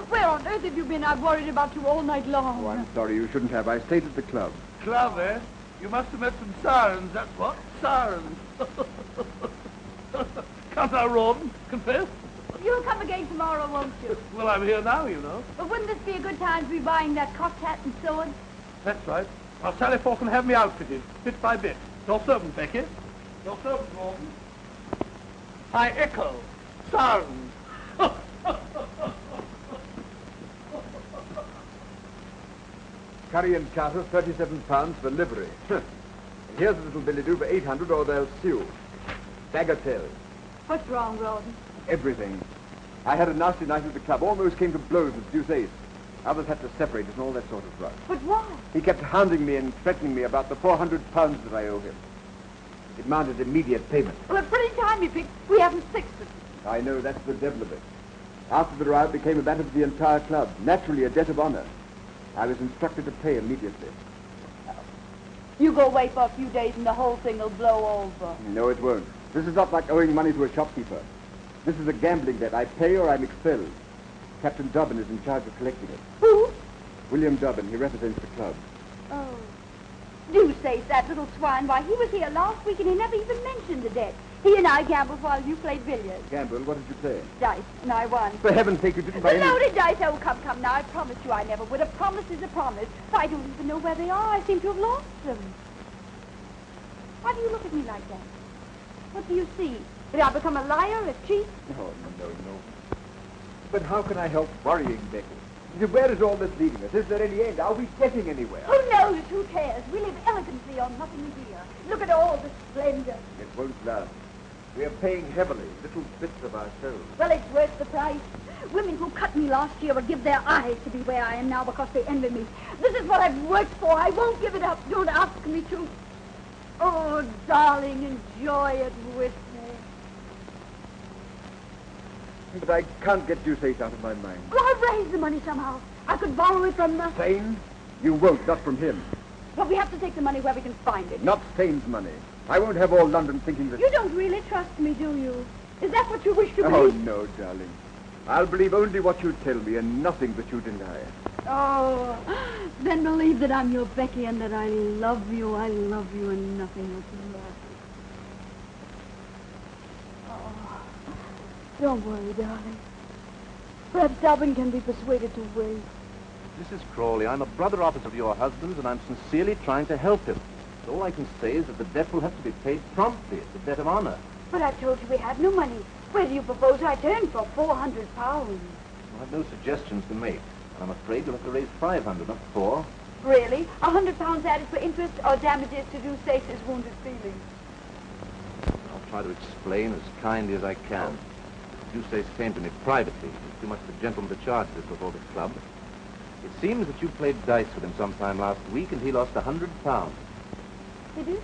Where on earth have you been? I've worried about you all night long. Oh, I'm sorry, you shouldn't have. I stayed at the club. Club, eh? You must have met some sirens, that's what. Sirens. Come now, Rawdon. Confess? You'll come again tomorrow, won't you? Well, I'm here now, you know. But wouldn't this be a good time to be buying that cocked hat and sword? That's right. I'll sally forth and have me outfitted, bit by bit. Your servant, Becky. Your servant, Rawdon. I echo. Sirens. Curry and Carter, £37 for livery. And here's a little billet-doux for 800 or they'll sue. Bagatelle. What's wrong, Rawdon? Everything. I had a nasty night at the club. Almost came to blows with Deuce Ace. Others had to separate us and all that sort of rubbish. But why? He kept hounding me and threatening me about the £400 that I owe him. It demanded immediate payment. Well, it's pretty time you picked. We haven't fixed it. I know, that's the devil of it. After the riot became a matter for the entire club. Naturally a debt of honor. I was instructed to pay immediately. You go away for a few days and the whole thing will blow over. No, it won't. This is not like owing money to a shopkeeper. This is a gambling debt. I pay or I'm expelled. Captain Dobbin is in charge of collecting it. Who? William Dobbin. He represents the club. Oh. Do say that little swine. Why, he was here last week and he never even mentioned the debt. He and I gambled while you played billiards. Gamble? What did you play? Dice, and I won. For heaven's sake, you didn't buy The any... loaded dice. Oh, come now. I promised you I never would. A promise is a promise. I don't even know where they are. I seem to have lost them. Why do you look at me like that? What do you see? Did I become a liar, a cheat? No. But how can I help worrying, Becky? Where is all this leading us? Is there any end? Are we getting anywhere? Who knows? Who cares? We live elegantly on nothing here. Look at all the splendor. It won't last. We are paying heavily, little bits of ourselves. Well, it's worth the price. Women who cut me last year will give their eyes to be where I am now because they envy me. This is what I've worked for. I won't give it up. Don't ask me to. Oh, darling, enjoy it with me. But I can't get Dusace out of my mind. Well, I've raised the money somehow. I could borrow it from the... Sane? You won't, not from him. But we have to take the money where we can find it. Not Sane's money. I won't have all London thinking that... You don't really trust me, do you? Is that what you wish to Oh, believe? no, darling. I'll believe only what you tell me and nothing that you deny. Oh, then believe that I'm your Becky and that I love you and nothing else in life. Oh, don't worry, darling. Perhaps Rouben can be persuaded to wait. Mrs. Crawley, I'm a brother officer of your husband's, and I'm sincerely trying to help him. So all I can say is that the debt will have to be paid promptly. It's a debt of honor. But I told you we had no money. Where do you propose I turn for £400? Well, I've no suggestions to make, and I'm afraid you'll have to raise 500, not 4. Really? £100 added for interest or damages to Dusace's wounded feelings? I'll try to explain as kindly as I can. Dusace came to me privately. It's too much of a gentleman to charge this before the club. It seems that you played dice with him sometime last week, and he lost £100. Did you?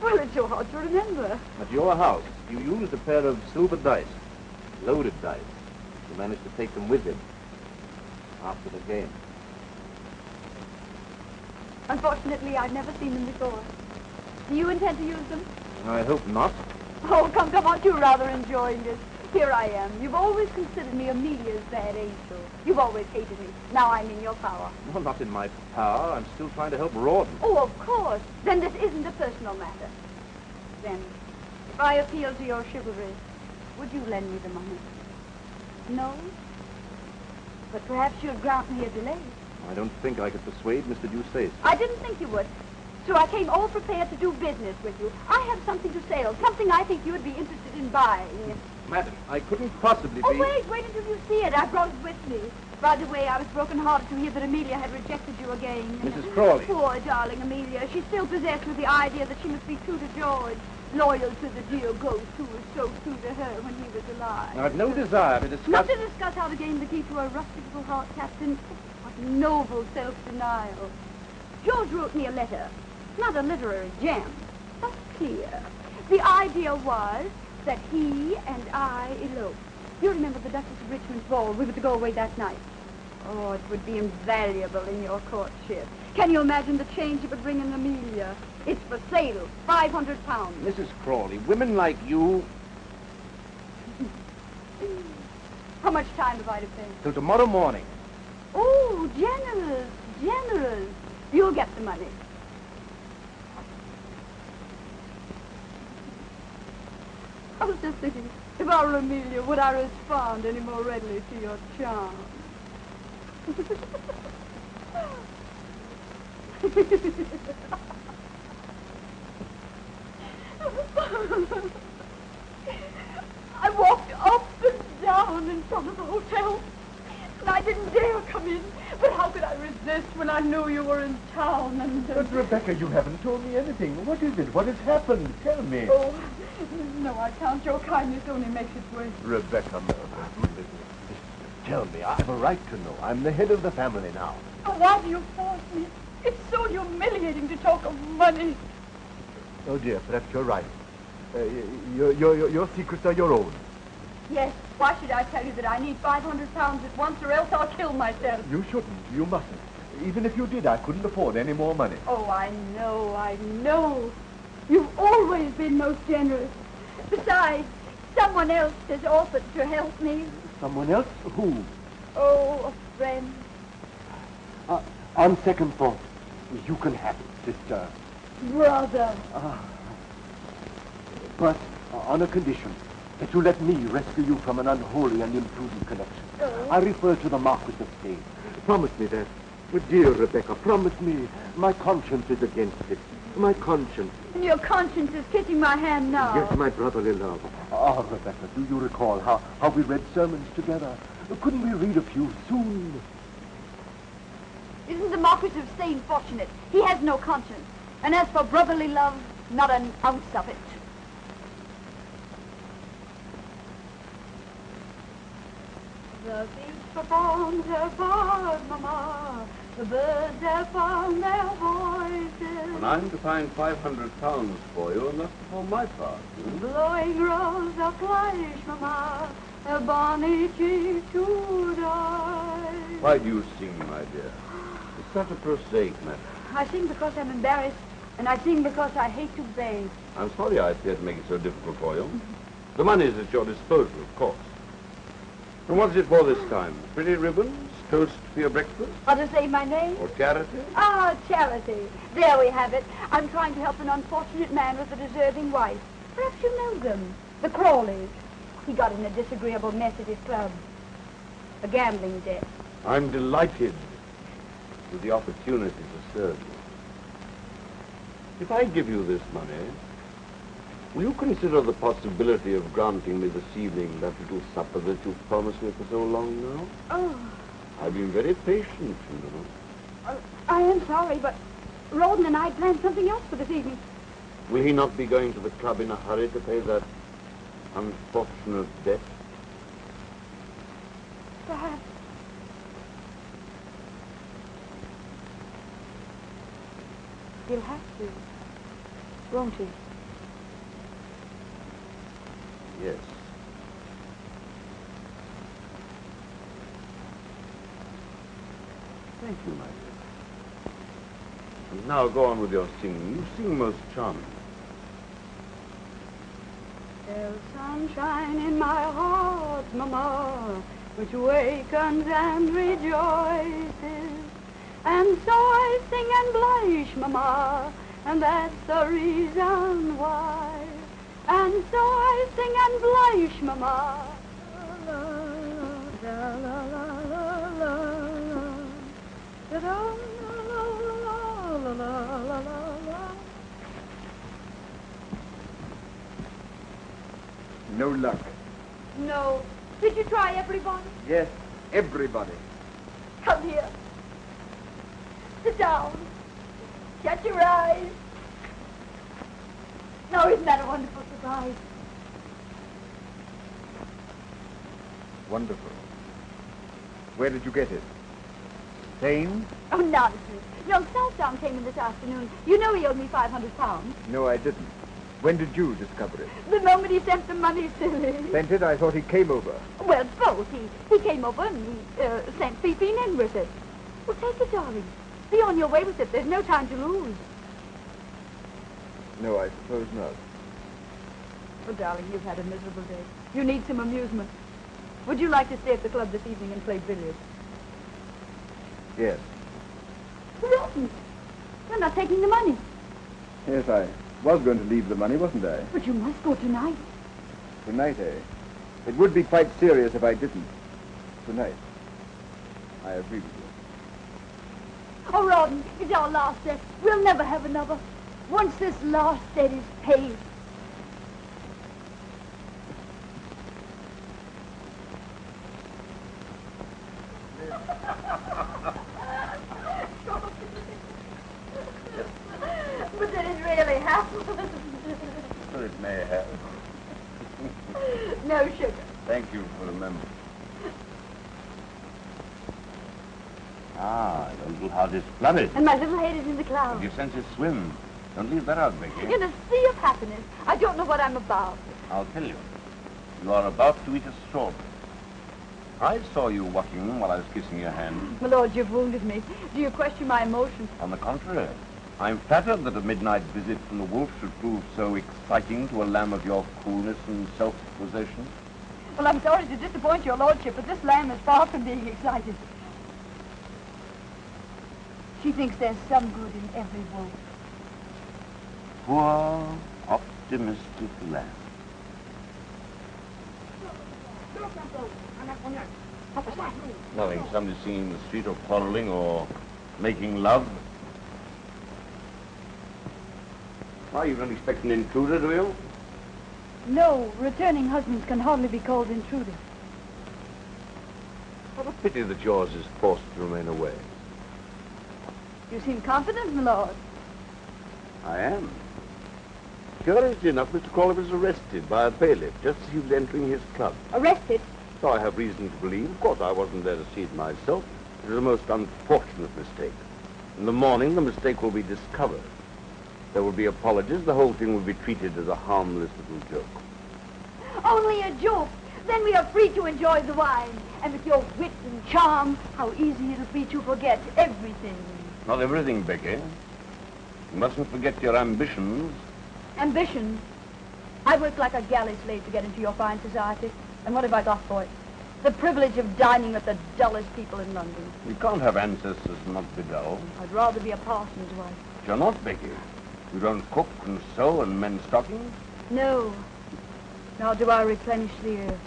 Well, it's so hard to remember. At your house, you used a pair of silver dice, loaded dice. You managed to take them with him after the game. Unfortunately, I've never seen them before. Do you intend to use them? I hope not. Oh, come, aren't you rather enjoying this? Here I am. You've always considered me Amelia's bad angel. You've always hated me. Now I'm in your power. Well, not in my power. I'm still trying to help Rawdon. Oh, of course. Then this isn't a personal matter. Then, if I appeal to your chivalry, would you lend me the money? No? But perhaps you'd grant me a delay. I don't think I could persuade Mr. Dusace. I didn't think you would. So I came all prepared to do business with you. I have something to sell, something I think you would be interested in buying. Madam, I couldn't possibly be... Oh, wait until you see it. I brought it with me. By the way, I was broken-hearted to hear that Amelia had rejected you again. Mrs. Crawley. Poor darling Amelia. She's still possessed with the idea that she must be true to George, loyal to the dear ghost who was so true to her when he was alive. I've no desire to discuss... Not to discuss how to gain the key to a rustic little heart, Captain. What noble self-denial. George wrote me a letter. Not a literary gem, but clear. The idea was that he and I eloped. You remember the Duchess of Richmond's ball? We were to go away that night. Oh, it would be invaluable in your courtship. Can you imagine the change it would bring in Amelia? It's for sale, £500. Mrs. Crawley, women like you... How much time have I to pay? Till tomorrow morning. Oh, generous, generous. You'll get the money. I was just thinking, if I were Amelia, would I respond any more readily to your charm? I walked up and down in front of the hotel, and I didn't dare come in. But how could I resist when I knew you were in town and... But, Rebecca, you haven't told me anything. What is it? What has happened? Tell me. Oh, no, I can't. Your kindness only makes it worse. Rebecca, tell me. I have a right to know. I'm the head of the family now. Oh, why do you force me? It's so humiliating to talk of money. Oh, dear, perhaps you're right. Your secrets are your own. Yes, why should I tell you that I need £500 at once or else I'll kill myself? You shouldn't. You mustn't. Even if you did, I couldn't afford any more money. Oh, I know. You've always been most generous. Besides, someone else has offered to help me. Someone else? Who? Oh, a friend. On second thought, you can have it, sister. Brother. But on a condition, that you let me rescue you from an unholy and imprudent connection. Oh. I refer to the Marquis of Stade. Promise me that. Dear Rebecca, promise me. My conscience is against it. My conscience. And your conscience is kissing my hand now. Yes, my brotherly love. Ah, Rebecca, do you recall how we read sermons together? Couldn't we read a few soon? Isn't the Marquis of Stade fortunate? He has no conscience. And as for brotherly love, not an ounce of it. The beach performs her part, Mama. The birds have found their voices. And I'm to find £500 for you, and that's for my part. Blowing rose of flesh, Mama. A bonny cheek to die. Why do you sing, my dear? It's such a prosaic matter. I sing because I'm embarrassed, and I sing because I hate to beg. I'm sorry I appear to make it so difficult for you. The money is at your disposal, of course. And what's it for this time? Pretty ribbons? Toast for your breakfast? Or to say my name? Or charity? Ah, charity. There we have it. I'm trying to help an unfortunate man with a deserving wife. Perhaps you know them. The Crawleys. He got in a disagreeable mess at his club. A gambling debt. I'm delighted with the opportunity to serve you. If I give you this money, will you consider the possibility of granting me this evening that little supper that you've promised me for so long now? Oh. I've been very patient, you know. I am sorry, but Rouben and I planned something else for this evening. Will he not be going to the club in a hurry to pay that unfortunate debt? Perhaps. He'll have to, won't he? Yes. Thank you, my dear. And now go on with your singing. You sing most charming. There's sunshine in my heart, Mama, which wakens and rejoices. And so I sing and blush, Mama, and that's the reason why. And so I sing and blush, Mama. La, la, la, la, la, la, la, la, la, la, la. No luck. No. Did you try everybody? Yes, everybody. Come here. Sit down. Shut your eyes. Now, isn't that a wonderful surprise? Wonderful. Where did you get it? Spain? Oh, nonsense. Young Southdown came in this afternoon. You know he owed me £500. No, I didn't. When did you discover it? The moment he sent the money, silly. Sent it? I thought he came over. Well, both. He came over and he sent Fifine in with it. Well, take it, darling. Be on your way with it. There's no time to lose. No, I suppose not. Oh, darling, you've had a miserable day. You need some amusement. Would you like to stay at the club this evening and play billiards? Yes. Rotten. You're not taking the money. Yes, I was going to leave the money, wasn't I? But you must go tonight. Tonight, eh? It would be quite serious if I didn't. Tonight. I agree with you. Oh, Rouben, it's our last debt. We'll never have another. Once this last debt is paid. But did it really happen? Well, it may have. No sugar. Thank you for remembering. Ah, your little heart is flooded. And my little head is in the clouds. Your senses swim. Don't leave that out, Becky. In a sea of happiness. I don't know what I'm about. I'll tell you. You are about to eat a strawberry. I saw you walking while I was kissing your hand. My lord, you've wounded me. Do you question my emotion? On the contrary, I'm flattered that a midnight visit from the wolf should prove so exciting to a lamb of your coolness and self-possession. Well, I'm sorry to disappoint your lordship, but this lamb is far from being excited. She thinks there's some good in every wolf. poor, optimistic land. Nothing. Somebody singing in the street or quarreling or making love. Why, you don't expect an intruder, do you? No, returning husbands can hardly be called intruders. What a pity that yours is forced to remain away. You seem confident, my lord. I am. Curiously enough, Mr. Crawley was arrested by a bailiff just as he was entering his club. Arrested? So I have reason to believe. Of course, I wasn't there to see it myself. It was a most unfortunate mistake. In the morning, the mistake will be discovered. There will be apologies. The whole thing will be treated as a harmless little joke. Only a joke. Then we are free to enjoy the wine. And with your wit and charm, how easy it'll be to forget everything. Not everything, Becky. You mustn't forget your ambitions. Ambition? I worked like a galley slave to get into your fine society. And what have I got for it? The privilege of dining with the dullest people in London. You can't have ancestors and not be dull. I'd rather be a parson's wife. You're not, Becky. You don't cook and sew and mend stockings? No. Nor do I replenish the earth.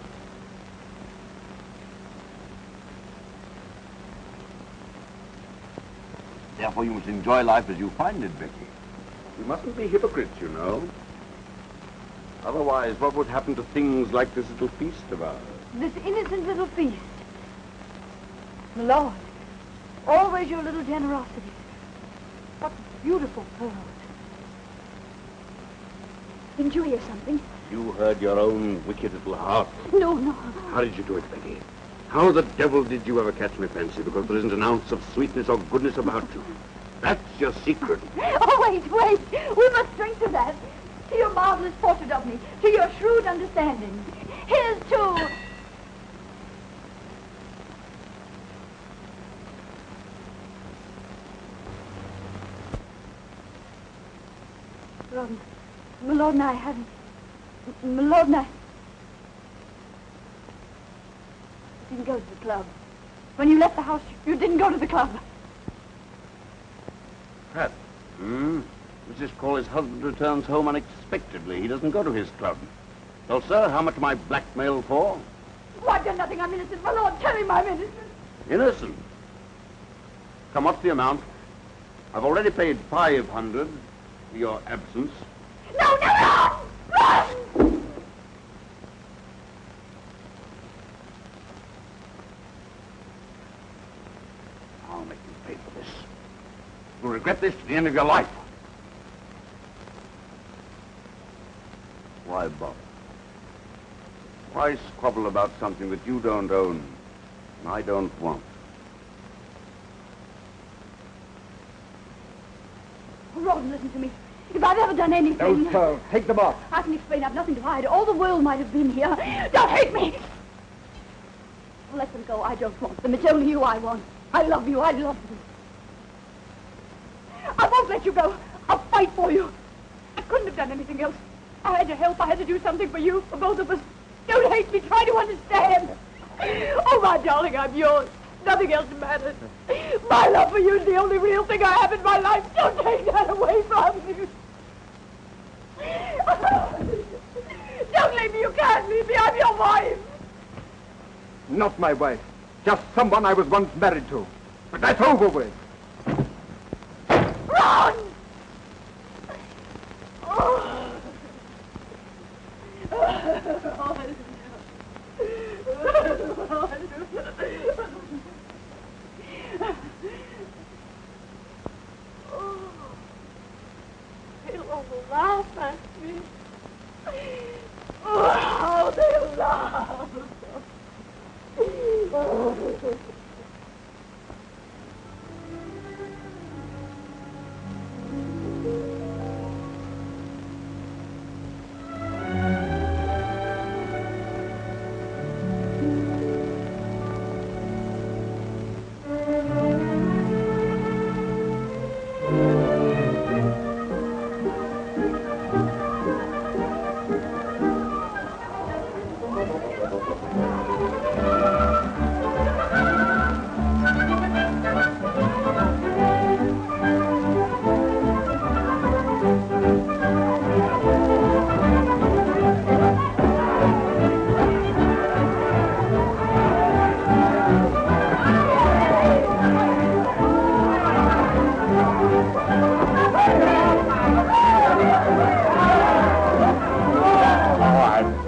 Therefore, you must enjoy life as you find it, Becky. You mustn't be hypocrites, you know. Otherwise, what would happen to things like this little feast of ours? This innocent little feast. My lord, always your little generosities. What beautiful pearls. Didn't you hear something? You heard your own wicked little heart. No, no. How did you do it, Becky? How the devil did you ever catch my fancy? Because there isn't an ounce of sweetness or goodness about you. That's your secret. Oh, wait. We must drink to that. To your marvelous portrait of me. To your shrewd understanding. Here's to... My lord and I haven't... My lord and I... didn't go to the club. When you left the house, you didn't go to the club. Pat. Mrs. Crawley's husband returns home unexpectedly. He doesn't go to his club. Well, sir, how much am I blackmailed for? Oh, I've done nothing. I'm innocent. My lord, tell him I'm innocent. Innocent? Come, what's the amount? I've already paid 500 for your absence. No! Run! I'll make you pay for this. You'll regret this to the end of your life. Why bother? Why squabble about something that you don't own and I don't want? Rouben, listen to me. If I've ever done anything... Those pearls, take them off. I can explain. I've nothing to hide. All the world might have been here. Don't hate me! Let them go. I don't want them. It's only you I want. I love you. I won't let you go. I'll fight for you. I couldn't have done anything else. I had to help. I had to do something for you, for both of us. Don't hate me. Try to understand. Oh, my darling, I'm yours. Nothing else matters. My love for you is the only real thing I have in my life. Don't take that away from me. Don't leave me. You can't leave me. I'm your wife. Not my wife. Just someone I was once married to. But that's over with. Run! Oh. They'll all laugh at me. Oh, they'll laugh.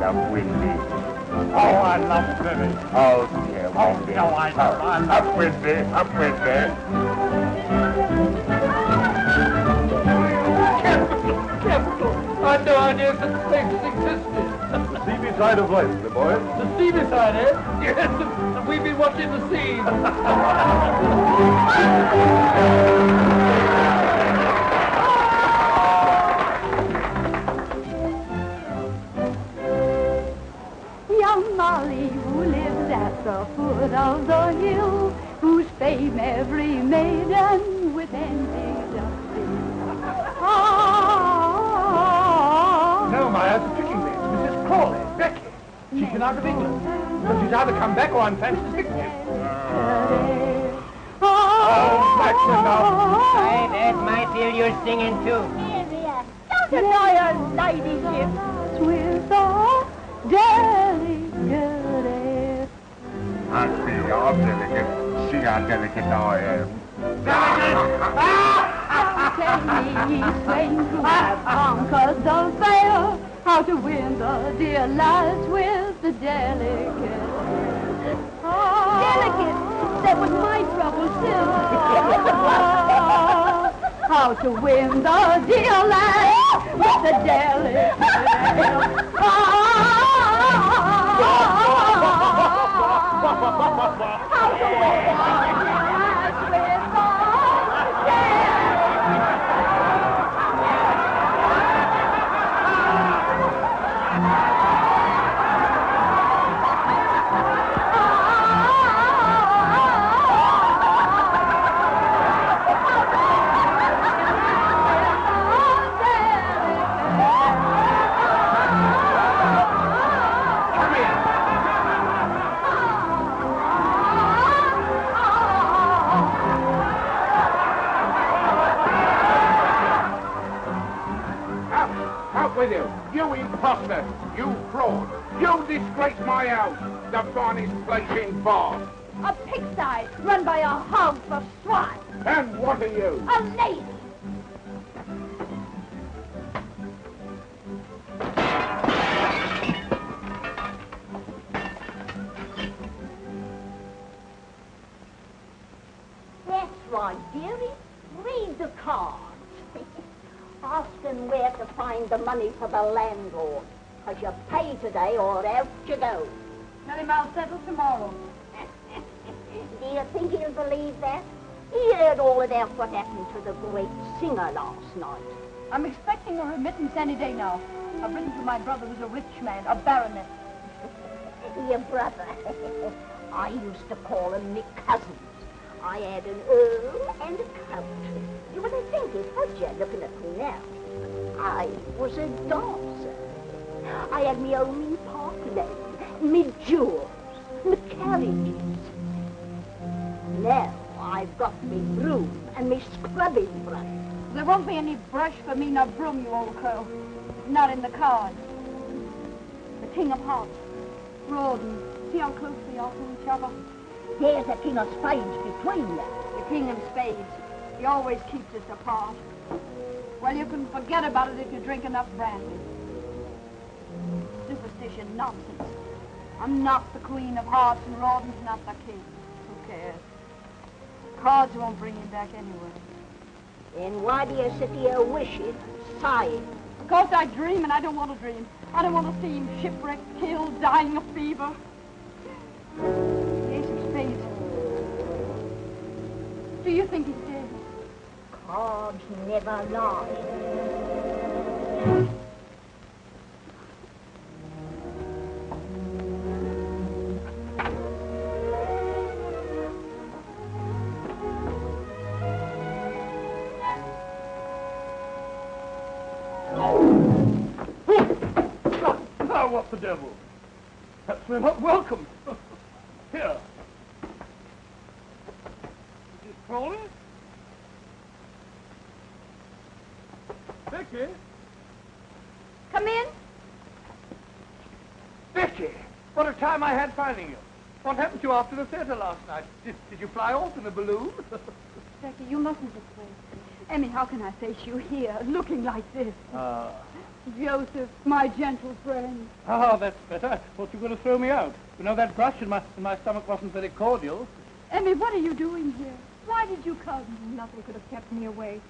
up, Windy. Oh, I love swimming. Oh, dear, Windy. Oh, no, I don't. Up, Windy. Up, Windy. Capital! I had no idea such places existed. The seamy side of life, my boy. The seamy side, eh? Yes, and we've been watching the sea. Young Molly, who lives at the foot of the hill, whose fame every maiden with envy doth fill. No, my eyes are tricking me. It's Mrs. Crawley, Becky. She's been out of England. But she's either come back or I'm fancy's victim. Oh, that's enough. Aye, that might feel you're singing too. Area, don't annoy her ladyship with a delicate. I see you're delicate. See how delicate I am. Tell me, swain, who have conquered the fair, how to win the dear lads with the delicate. Delicate? That was my trouble, too. How to win the dear lads with the delicate. How to win the lads with the delicate. With you. You imposter. You fraud. You disgrace my house. The finest place in Bath. A pigsty run by a hog for swine. And what are you? A lady. That's right, dearie. Read the cards. Ask them where to find the money for the landlord. Because you pay today or out you go. Tell him I'll settle tomorrow. Do you think he'll believe that? He heard all about what happened to the great singer last night. I'm expecting a remittance any day now. I've written to my brother who's a rich man, a baronet. Your brother. I used to call him my cousins. I had an earl and a count. You wouldn't think it, would you, looking at me now? I was a dancer. I had me own park lane, me jewels, me carriages. Now I've got me broom and me scrubbing brush. There won't be any brush for me nor broom, you old crow. Not in the cards. The King of Hearts, Rouben. See how close we are to each other? There's the King of Spades between you. The King of Spades. He always keeps us apart. Well, you can forget about it if you drink enough brandy. Superstition nonsense. I'm not the Queen of Hearts and Rouben's not the King. Who cares? Cards won't bring him back anyway. Then why do you sit here wishing, sighing? Because I dream and I don't want to dream. I don't want to see him shipwrecked, killed, dying of fever. The Ace of Spades. Do you think he's dead? Cards never lie. Now what the devil? Perhaps we're not welcome. Here. Mrs. Crawley? Becky? Come in. Becky! What a time I had finding you. What happened to you after the theater last night? Did you fly off in a balloon? Becky, you mustn't this way. Emmy, how can I face you here, looking like this? Joseph, my gentle friend. Oh, that's better. I thought you were going to throw me out. You know, that brush in my stomach wasn't very cordial. Emmy, what are you doing here? Why did you come? Nothing could have kept me away.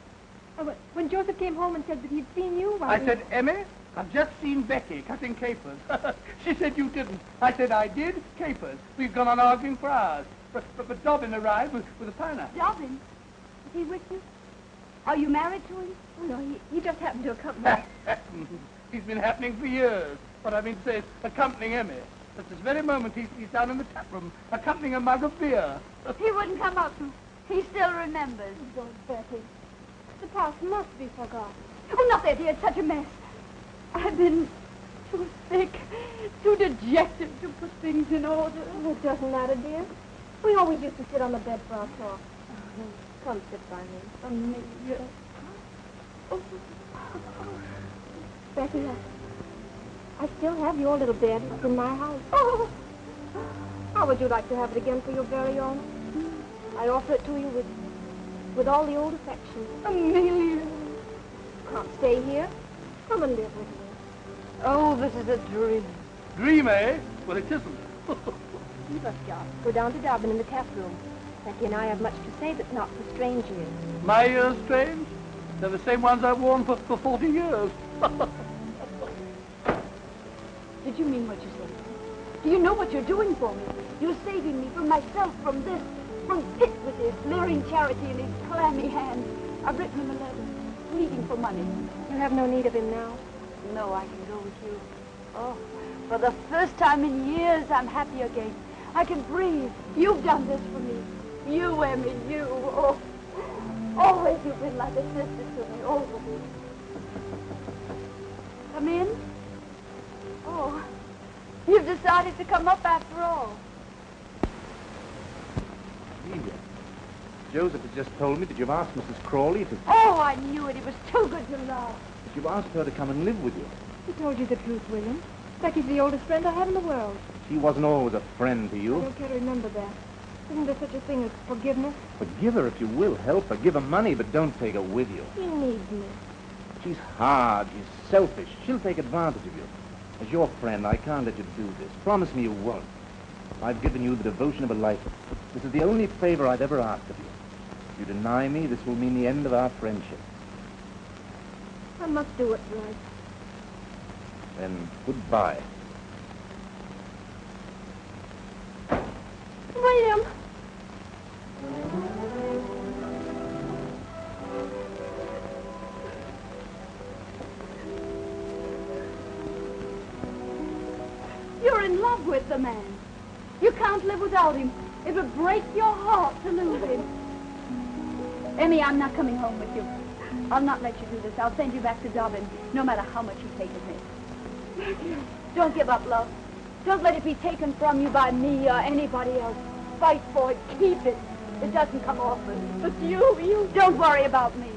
When Joseph came home and said that he'd seen you, I said, Emmy, I've just seen Becky cutting capers. She said you didn't. I said I did. Capers. We've gone on arguing for hours. But Dobbin arrived with a pineapple. Dobbin? Is he with you? Are you married to him? Oh, no, he just happened to accompany me. He's been happening for years. What I mean to say is accompanying Emmy. At this very moment, he's down in the tap room, accompanying a mug of beer. He wouldn't come up. He still remembers. Oh, Betty. The past must be forgotten. Oh, not that, dear. It's such a mess. I've been too sick, too dejected to put things in order. Oh, it doesn't matter, dear. We always used to sit on the bed for our talk. Come sit by me. Amelia. Oh. Becky, I still have your little bed. It's in my house. Oh. How would you like to have it again for your very own? I offer it to you with all the old affection. Amelia. Can't stay here. Come and live with me. Oh, this is a dream. Dream, eh? Well, it isn't. Leave us, Josh. Go down to Dobbin in the tap room. Becky and I have much to say that's not for strange ears. My ears strange? They're the same ones I've worn for 40 years. Did you mean what you said? Do you know what you're doing for me? You're saving me from myself, from this, from Pitt with his leering charity in his clammy hand. I've written him a letter, pleading for money. You have no need of him now. No, I can go with you. Oh, for the first time in years, I'm happy again. I can breathe. You've done this for me. You, Emmy, you. Oh, always you've been like a sister to me, always. Come in? Oh, you've decided to come up after all. Amelia, Joseph has just told me that you've asked Mrs. Crawley to... Oh, I knew it. It was too good to love. that you've asked her to come and live with you. He told you the truth, William. Becky's the oldest friend I have in the world. She wasn't always a friend to I you. don't care to remember that. Isn't there such a thing as forgiveness? Forgive her if you will. Help her. Give her money, but don't take her with you. He needs me. She's hard. She's selfish. She'll take advantage of you. As your friend, I can't let you do this. Promise me you won't. I've given you the devotion of a life. This is the only favor I've ever asked of you. If you deny me, this will mean the end of our friendship. I must do it right. Then goodbye. William! You're in love with the man. You can't live without him. It would break your heart to lose him. Emmy, I'm not coming home with you. I'll not let you do this. I'll send you back to Dobbin, no matter how much you hate me. Don't give up, love. Don't let it be taken from you by me or anybody else. Fight for it. Keep it. It doesn't come often. But you don't worry about me.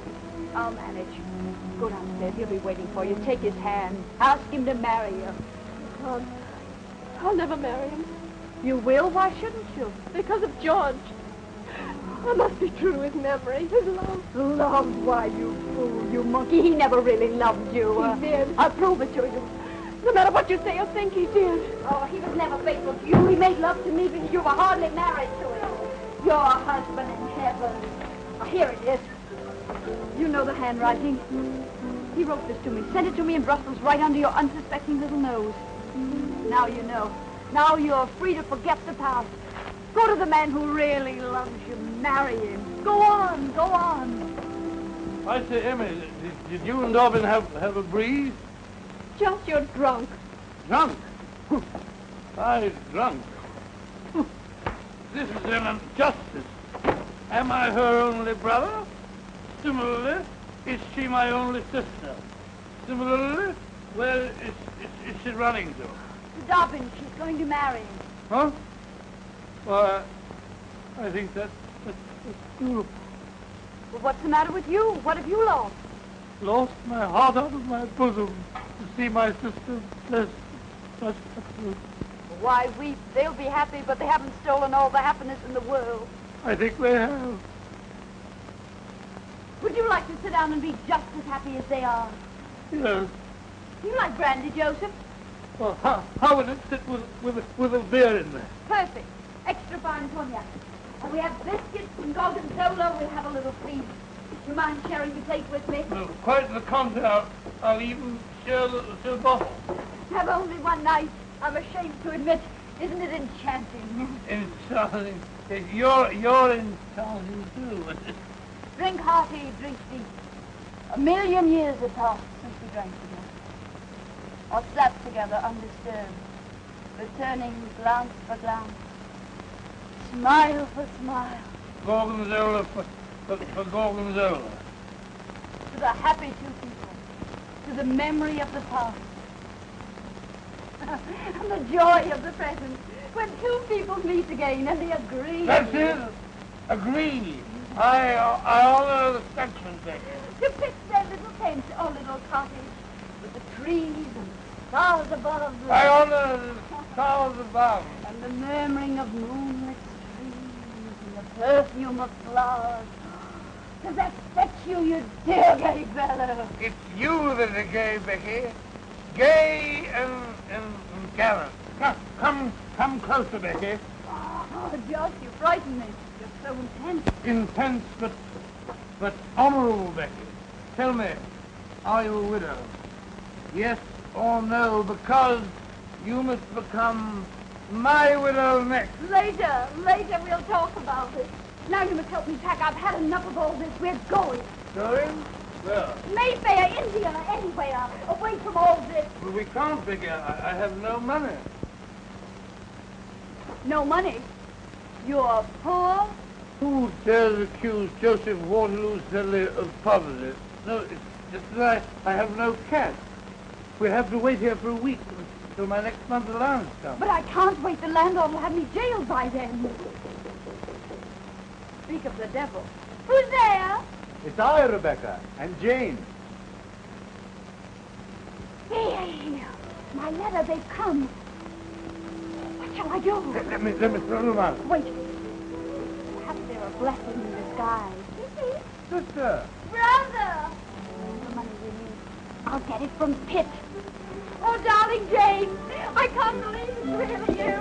I'll manage. Go downstairs. He'll be waiting for you. Take his hand. Ask him to marry you. God, I'll never marry him. You will? Why shouldn't you? Because of George. I must be true to his memory, his love. Love? Why, you fool, you monkey. He never really loved you. He did. I'll prove it to you. No matter what you say or think, he did. Oh, he was never faithful to you. He made love to me because you were hardly married to him. Your husband in heaven. Oh, here it is. You know the handwriting. He wrote this to me, sent it to me in Brussels right under your unsuspecting little nose. Now you know. Now you're free to forget the past. Go to the man who really loves you. Marry him. Go on, go on. I say, Emmy, did you and Dobbin have a breeze? Just you're drunk. Drunk? I drunk? This is an injustice. Am I her only brother? Similarly, is she my only sister? Similarly, where is she running to? Dobbin, she's going to marry him. Huh? Well, I think that's beautiful. Well, what's the matter with you? What have you lost? Lost my heart out of my bosom to see my sister blessed. Such absolute. Why weep? They'll be happy, but they haven't stolen all the happiness in the world. I think they have. Would you like to sit down and be just as happy as they are? Yes. You like brandy, Joseph? Well, how would it sit with a beer in there? Perfect. Extra fine cognac. And we have biscuits and gorgonzola. We'll have a little feast. Do you mind sharing the plate with me? No, quite the contrary. I'll even share the bottle. Have only one night. I'm ashamed to admit. Isn't it enchanting? Enchanting. You're enchanting too. Drink hearty, drink deep. 1,000,000 years have passed since we drank together. Or slept together undisturbed, returning glance for glance, smile for smile. Gorgonzola for gorgonzola. To the happy two people, to the memory of the past, and the joy of the present, when two people meet again and they agree. That's it. Agree. I honor the Dutchman, Becky. To pitch their little tent or little cottage with the trees and stars above. I honor the stars above. And the murmuring of moonlit streams and the perfume of flowers. Does that fetch you, you dear gay fellow? It's you that are gay, Becky. Gay and gallant. Come closer, Becky. Oh, Josh, you frighten me. You're so intense. Intense, but honorable, Becky. Tell me, are you a widow? Yes or no, because you must become my widow next. Later we'll talk about it. Now you must help me pack. I've had enough of all this. We're going. Going? Where? Mayfair, India, anywhere. Away from all this. Well, we can't, Becky. I have no money. No money? You're poor? Who dares accuse Joseph Waterloo Sedley of poverty? No, it's that I have no cash. We have to wait here for a week until my next month's allowance comes. But I can't wait. The landlord will have me jailed by then. Speak of the devil. Who's there? It's I, Rebecca, and Jane. Hey, my letter, they've come. What shall I do? Let me throw them out. Wait. Perhaps they're a blessing in disguise. Sister. Brother! The money we need. I'll get it from Pitt. Oh, darling Jane, I can't believe it's really you.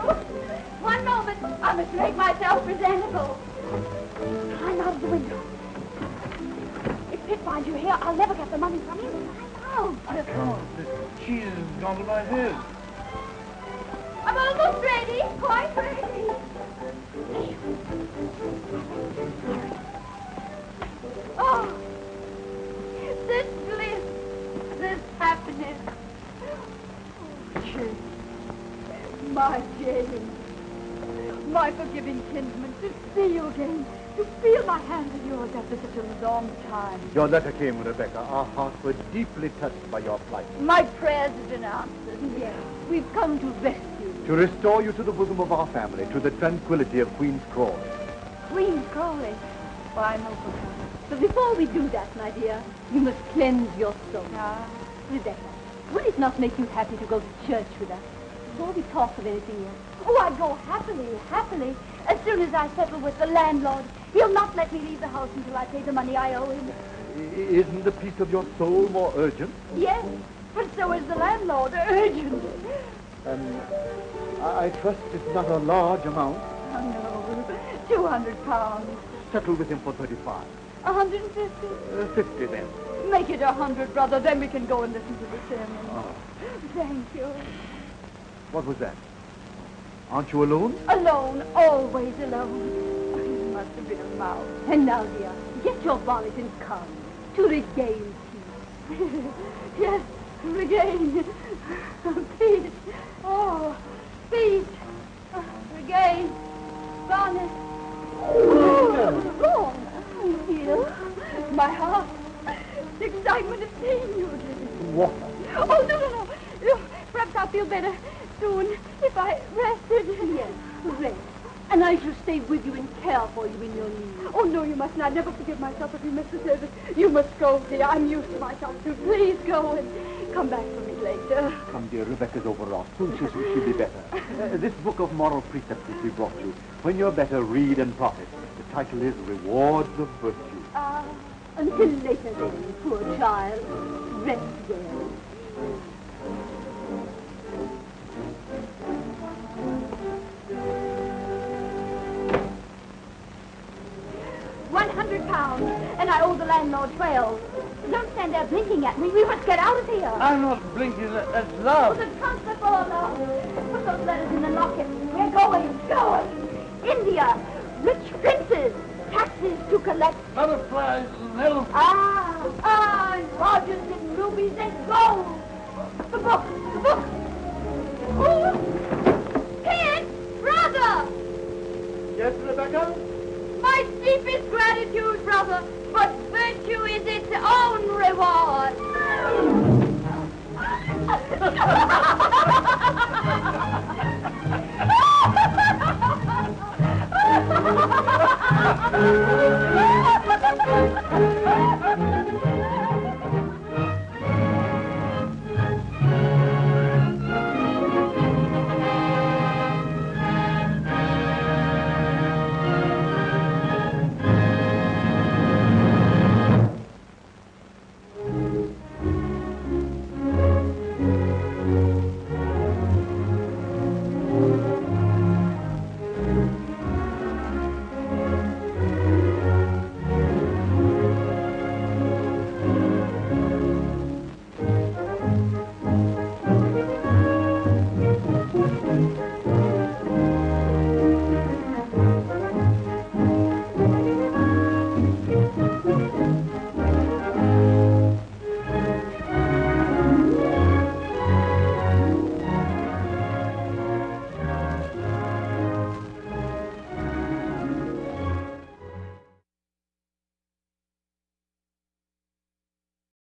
One moment, I must make myself presentable. Climb out of the window. If Pitt finds you here, I'll never get the money from him. Climb out. I can't. The cheese has gone to my head. I'm almost ready, quite ready. Oh, this bliss, this happiness. Oh, Jane, my Jane, my forgiving kinsman, to see you again, to feel my hand in yours after such a long time. Your letter came, Rebecca. Our hearts were deeply touched by your plight. My prayers have been answered. Yes, we've come to rescue you. To restore you to the bosom of our family, to the tranquility of Queen's Crawley. Queen's Crawley. Why, no, but before we do that, my dear, you must cleanse your soul. Ah, Rebecca, would it not make you happy to go to church with us? Before we talk of anything else. Oh, I'd go happily. As soon as I settle with the landlord, he'll not let me leave the house until I pay the money I owe him. Isn't the peace of your soul more urgent? Yes, but so is the landlord. Urgent. I trust it's not a large amount. Oh, no. 200 pounds. Settle with him for 35. 150? 50 then. Make it 100, brother. Then we can go and listen to the sermon. Oh. Thank you. What was that? Aren't you alone? Alone, always alone. It must have been a mouse. And now, dear, get your bonnet and come to regain peace. Yes, regain peace. Oh, peace. Regain bonnet. Oh, wrong. Here, my heart. The excitement of seeing you again. What? Oh, no. Perhaps I'll feel better soon if I rested. Yes, rest. And I shall stay with you and care for you in your need. Oh, no, you must not. Never forgive myself if you miss the service. You must go, dear. I'm used to myself, too. Please go and come back for me later. Come, dear. Rebecca's overwrought. Soon she'll be better. This book of moral precepts which we brought you. When you're better, read and profit. The title is Rewards of Virtue. Until later then, poor child. Rest well. £10, and I owe the landlord 12. Don't stand there blinking at me. We must get out of here. I'm not blinking. That's love. The trunks are full of love. Put those letters in the locket. We're going. India. Rich princes. Taxes to collect. Butterflies and elephants. And Rogers and rubies and gold. The book. Oh, kid, brother. Yes, Rebecca? My deepest gratitude, brother, but virtue is its own reward.